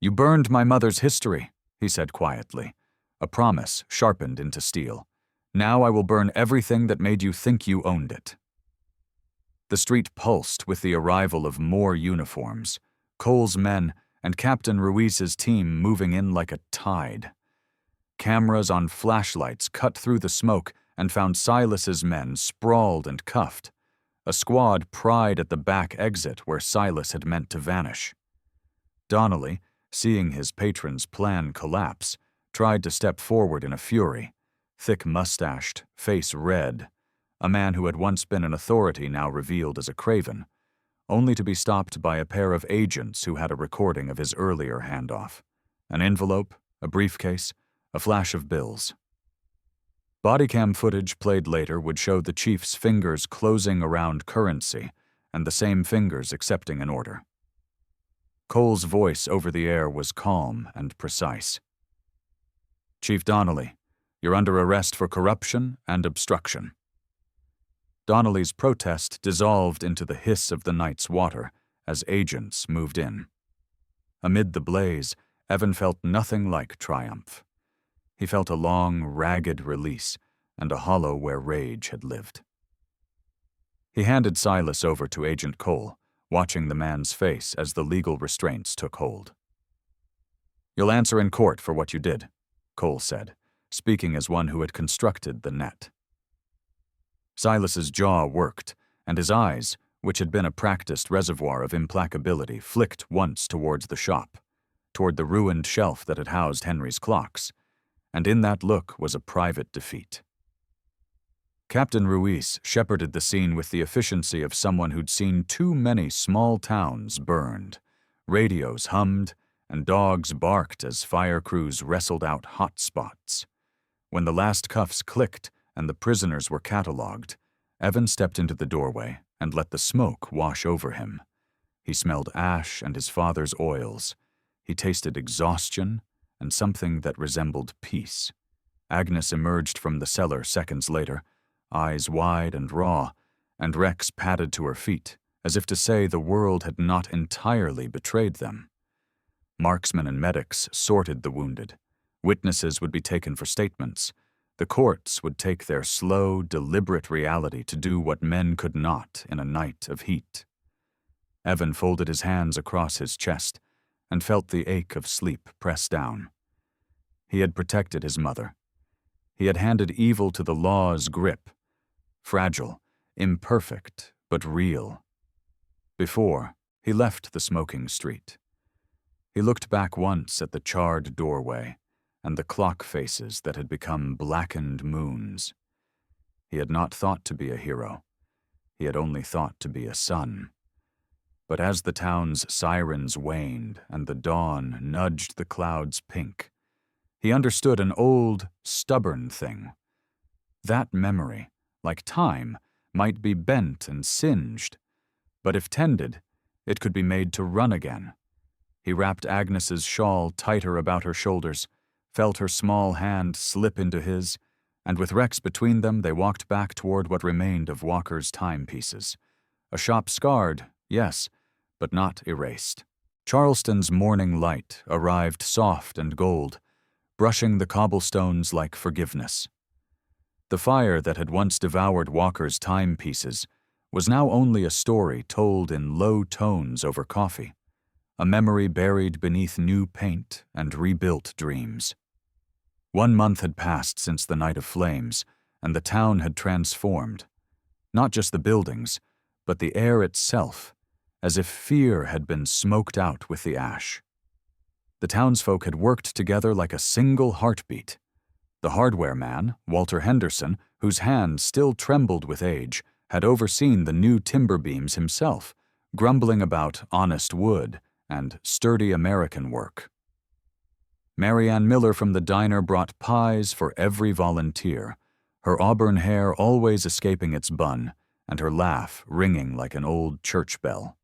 "You burned my mother's history," he said quietly, a promise sharpened into steel. "Now I will burn everything that made you think you owned it." The street pulsed with the arrival of more uniforms, Cole's men and Captain Ruiz's team moving in like a tide. Cameras on flashlights cut through the smoke and found Silas's men sprawled and cuffed. A squad pried at the back exit where Silas had meant to vanish. Donnelly, seeing his patron's plan collapse, tried to step forward in a fury, thick-mustached, face red, a man who had once been an authority now revealed as a craven, only to be stopped by a pair of agents who had a recording of his earlier handoff. An envelope, a briefcase, a flash of bills. Bodycam footage played later would show the chief's fingers closing around currency and the same fingers accepting an order. Cole's voice over the air was calm and precise. "Chief Donnelly, you're under arrest for corruption and obstruction." Donnelly's protest dissolved into the hiss of the night's water as agents moved in. Amid the blaze, Evan felt nothing like triumph. He felt a long, ragged release and a hollow where rage had lived. He handed Silas over to Agent Cole, watching the man's face as the legal restraints took hold. "You'll answer in court for what you did," Cole said, speaking as one who had constructed the net. Silas's jaw worked, and his eyes, which had been a practiced reservoir of implacability, flicked once towards the shop, toward the ruined shelf that had housed Henry's clocks, and in that look was a private defeat. Captain Ruiz shepherded the scene with the efficiency of someone who'd seen too many small towns burned. Radios hummed, and dogs barked as fire crews wrestled out hot spots. When the last cuffs clicked and the prisoners were catalogued, Evan stepped into the doorway and let the smoke wash over him. He smelled ash and his father's oils. He tasted exhaustion and something that resembled peace. Agnes emerged from the cellar seconds later, eyes wide and raw, and Rex padded to her feet, as if to say the world had not entirely betrayed them. Marksmen and medics sorted the wounded. Witnesses would be taken for statements. The courts would take their slow, deliberate reality to do what men could not in a night of heat. Evan folded his hands across his chest and felt the ache of sleep press down. He had protected his mother. He had handed evil to the law's grip, fragile, imperfect, but real. Before, he left the smoking street. He looked back once at the charred doorway and the clock faces that had become blackened moons. He had not thought to be a hero. He had only thought to be a son. But as the town's sirens waned and the dawn nudged the clouds pink, he understood an old, stubborn thing. That memory, like time, might be bent and singed, but if tended, it could be made to run again. He wrapped Agnes's shawl tighter about her shoulders, felt her small hand slip into his, and with Rex between them, they walked back toward what remained of Walker's timepieces. A shop scarred, yes, but not erased. Charleston's morning light arrived soft and gold, brushing the cobblestones like forgiveness. The fire that had once devoured Walker's timepieces was now only a story told in low tones over coffee, a memory buried beneath new paint and rebuilt dreams. 1 month had passed since the night of flames, and the town had transformed. Not just the buildings, but the air itself, as if fear had been smoked out with the ash. The townsfolk had worked together like a single heartbeat. The hardware man, Walter Henderson, whose hand still trembled with age, had overseen the new timber beams himself, grumbling about honest wood and sturdy American work. Marianne Miller from the diner brought pies for every volunteer, her auburn hair always escaping its bun, and her laugh ringing like an old church bell.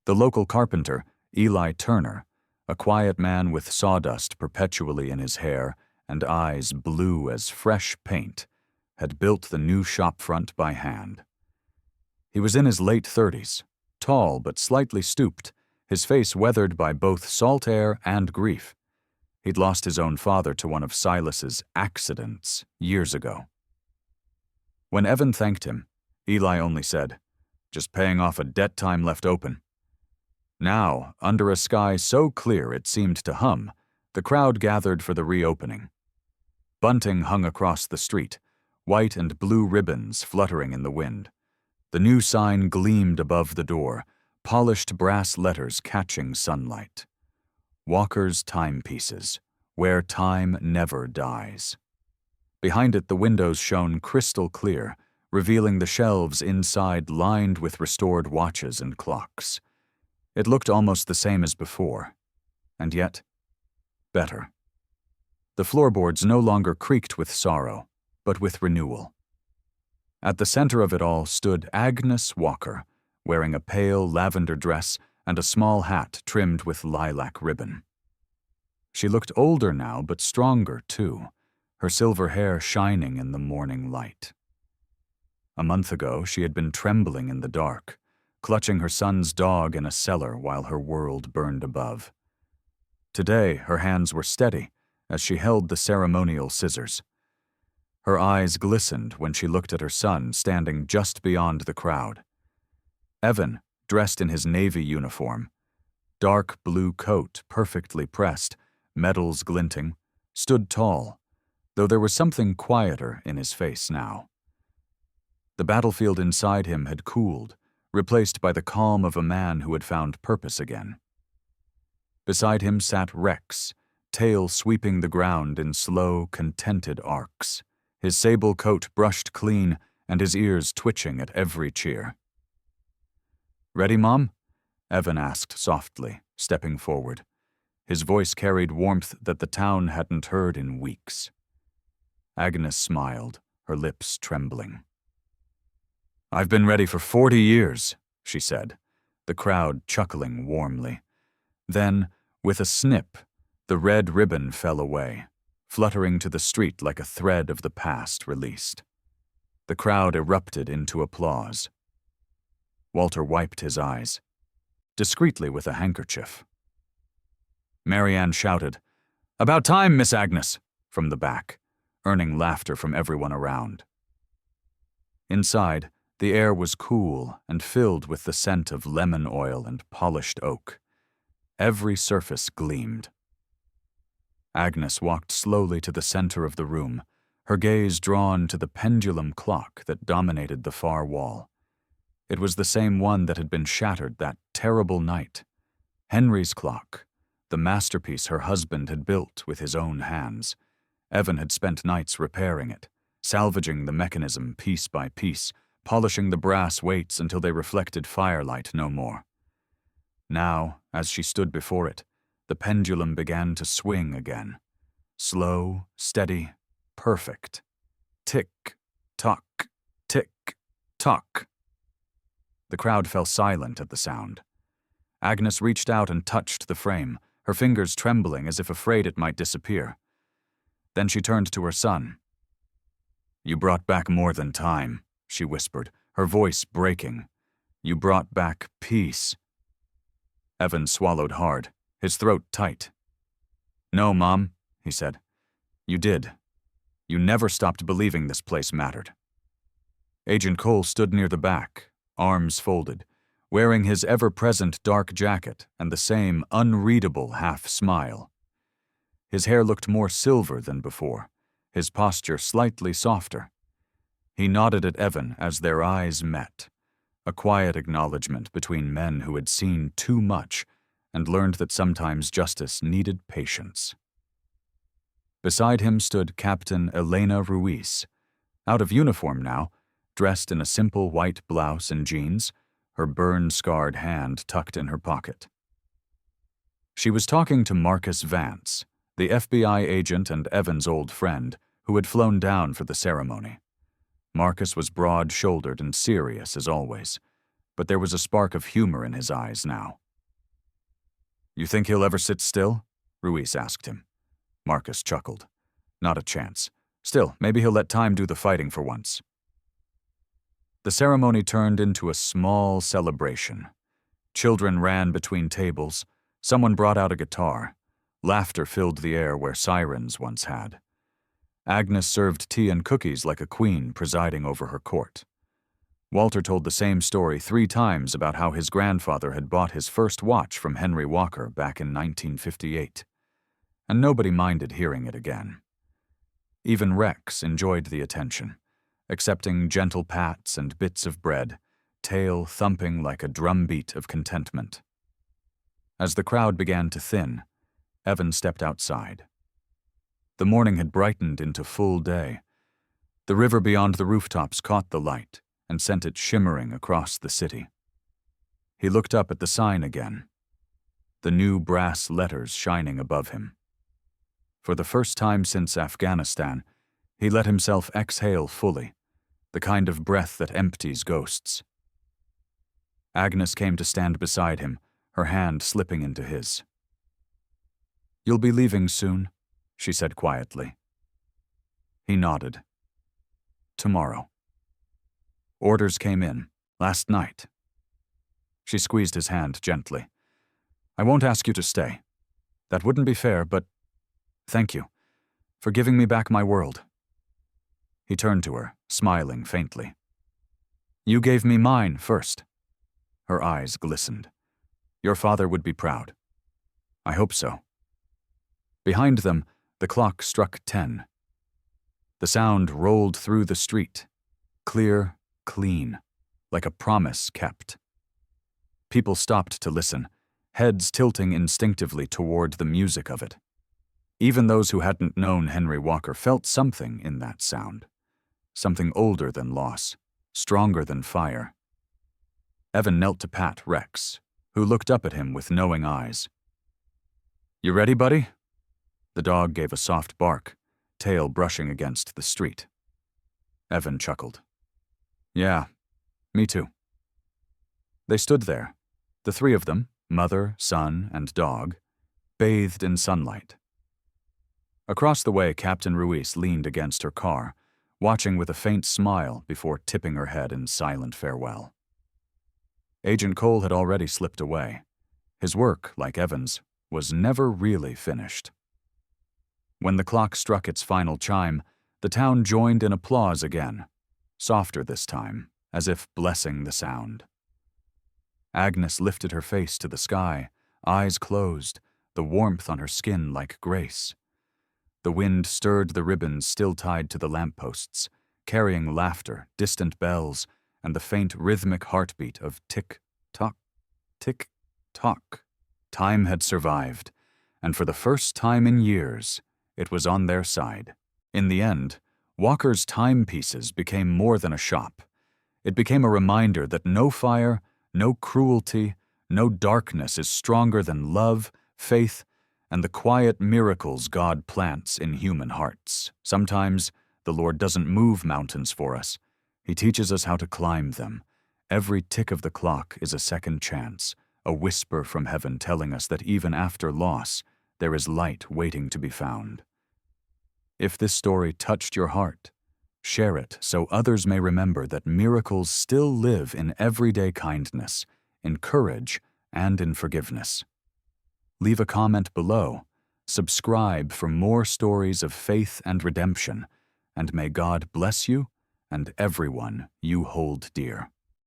The local carpenter, Eli Turner, a quiet man with sawdust perpetually in his hair and eyes blue as fresh paint, had built the new shop front by hand. He was in his late 30s, tall but slightly stooped, his face weathered by both salt air and grief. He'd lost his own father to one of Silas's accidents years ago. When Evan thanked him, Eli only said, "Just paying off a debt time left open." Now, under a sky so clear it seemed to hum, the crowd gathered for the reopening. Bunting hung across the street, white and blue ribbons fluttering in the wind. The new sign gleamed above the door, polished brass letters catching sunlight. Walker's Timepieces, where time never dies. Behind it, the windows shone crystal clear, revealing the shelves inside lined with restored watches and clocks. It looked almost the same as before, and yet, better. The floorboards no longer creaked with sorrow, but with renewal. At the center of it all stood Agnes Walker, wearing a pale lavender dress and a small hat trimmed with lilac ribbon. She looked older now, but stronger too, her silver hair shining in the morning light. A month ago, she had been trembling in the dark, clutching her son's dog in a cellar while her world burned above. Today, her hands were steady as she held the ceremonial scissors. Her eyes glistened when she looked at her son standing just beyond the crowd. Evan, dressed in his Navy uniform, dark blue coat perfectly pressed, medals glinting, stood tall, though there was something quieter in his face now. The battlefield inside him had cooled, replaced by the calm of a man who had found purpose again. Beside him sat Rex, tail sweeping the ground in slow, contented arcs, his sable coat brushed clean and his ears twitching at every cheer. "Ready, Mom?" Evan asked softly, stepping forward. His voice carried warmth that the town hadn't heard in weeks. Agnes smiled, her lips trembling. "I've been ready for 40 years, she said, the crowd chuckling warmly. Then, with a snip, the red ribbon fell away, fluttering to the street like a thread of the past released. The crowd erupted into applause. Walter wiped his eyes, discreetly with a handkerchief. Marianne shouted, "About time, Miss Agnes," from the back, earning laughter from everyone around. Inside, the air was cool and filled with the scent of lemon oil and polished oak. Every surface gleamed. Agnes walked slowly to the center of the room, her gaze drawn to the pendulum clock that dominated the far wall. It was the same one that had been shattered that terrible night. Henry's clock, the masterpiece her husband had built with his own hands. Evan had spent nights repairing it, salvaging the mechanism piece by piece, polishing the brass weights until they reflected firelight no more. Now, as she stood before it, the pendulum began to swing again. Slow, steady, perfect. Tick, tock, tick, tock. The crowd fell silent at the sound. Agnes reached out and touched the frame, her fingers trembling as if afraid it might disappear. Then she turned to her son. "You brought back more than time," she whispered, her voice breaking. "You brought back peace." Evan swallowed hard, his throat tight. "No, Mom," he said. "You did. You never stopped believing this place mattered." Agent Cole stood near the back, arms folded, wearing his ever-present dark jacket and the same unreadable half-smile. His hair looked more silver than before, his posture slightly softer. He nodded at Evan as their eyes met, a quiet acknowledgement between men who had seen too much and learned that sometimes justice needed patience. Beside him stood Captain Elena Ruiz, out of uniform now, dressed in a simple white blouse and jeans, her burn-scarred hand tucked in her pocket. She was talking to Marcus Vance, the FBI agent and Evan's old friend, who had flown down for the ceremony. Marcus was broad-shouldered and serious as always, but there was a spark of humor in his eyes now. "You think he'll ever sit still?" Ruiz asked him. Marcus chuckled. "Not a chance. Still, maybe he'll let time do the fighting for once." The ceremony turned into a small celebration. Children ran between tables. Someone brought out a guitar. Laughter filled the air where sirens once had. Agnes served tea and cookies like a queen presiding over her court. Walter told the same story 3 times about how his grandfather had bought his first watch from Henry Walker back in 1958. And nobody minded hearing it again. Even Rex enjoyed the attention, accepting gentle pats and bits of bread, tail thumping like a drumbeat of contentment. As the crowd began to thin, Evan stepped outside. The morning had brightened into full day. The river beyond the rooftops caught the light and sent it shimmering across the city. He looked up at the sign again, the new brass letters shining above him. For the first time since Afghanistan, he let himself exhale fully, the kind of breath that empties ghosts. Agnes came to stand beside him, her hand slipping into his. "You'll be leaving soon," she said quietly. He nodded. "Tomorrow." "Orders came in, last night." She squeezed his hand gently. "I won't ask you to stay. That wouldn't be fair, but thank you for giving me back my world." He turned to her, smiling faintly. "You gave me mine first." Her eyes glistened. "Your father would be proud." "I hope so." Behind them, the clock struck 10. The sound rolled through the street, clear, clean, like a promise kept. People stopped to listen, heads tilting instinctively toward the music of it. Even those who hadn't known Henry Walker felt something in that sound. Something older than loss, stronger than fire. Evan knelt to pat Rex, who looked up at him with knowing eyes. "You ready, buddy?" The dog gave a soft bark, tail brushing against the street. Evan chuckled. "Yeah, me too." They stood there, the three of them, mother, son, and dog, bathed in sunlight. Across the way, Captain Ruiz leaned against her car, watching with a faint smile before tipping her head in silent farewell. Agent Cole had already slipped away. His work, like Evan's, was never really finished. When the clock struck its final chime, the town joined in applause again, softer this time, as if blessing the sound. Agnes lifted her face to the sky, eyes closed, the warmth on her skin like grace. The wind stirred the ribbons still tied to the lampposts, carrying laughter, distant bells, and the faint rhythmic heartbeat of tick-tock, tick-tock. Time had survived, and for the first time in years, it was on their side. In the end, Walker's timepieces became more than a shop. It became a reminder that no fire, no cruelty, no darkness is stronger than love, faith, and the quiet miracles God plants in human hearts. Sometimes the Lord doesn't move mountains for us. He teaches us how to climb them. Every tick of the clock is a second chance, a whisper from heaven telling us that even after loss, there is light waiting to be found. If this story touched your heart, share it so others may remember that miracles still live in everyday kindness, in courage, and in forgiveness. Leave a comment below, subscribe for more stories of faith and redemption, and may God bless you and everyone you hold dear.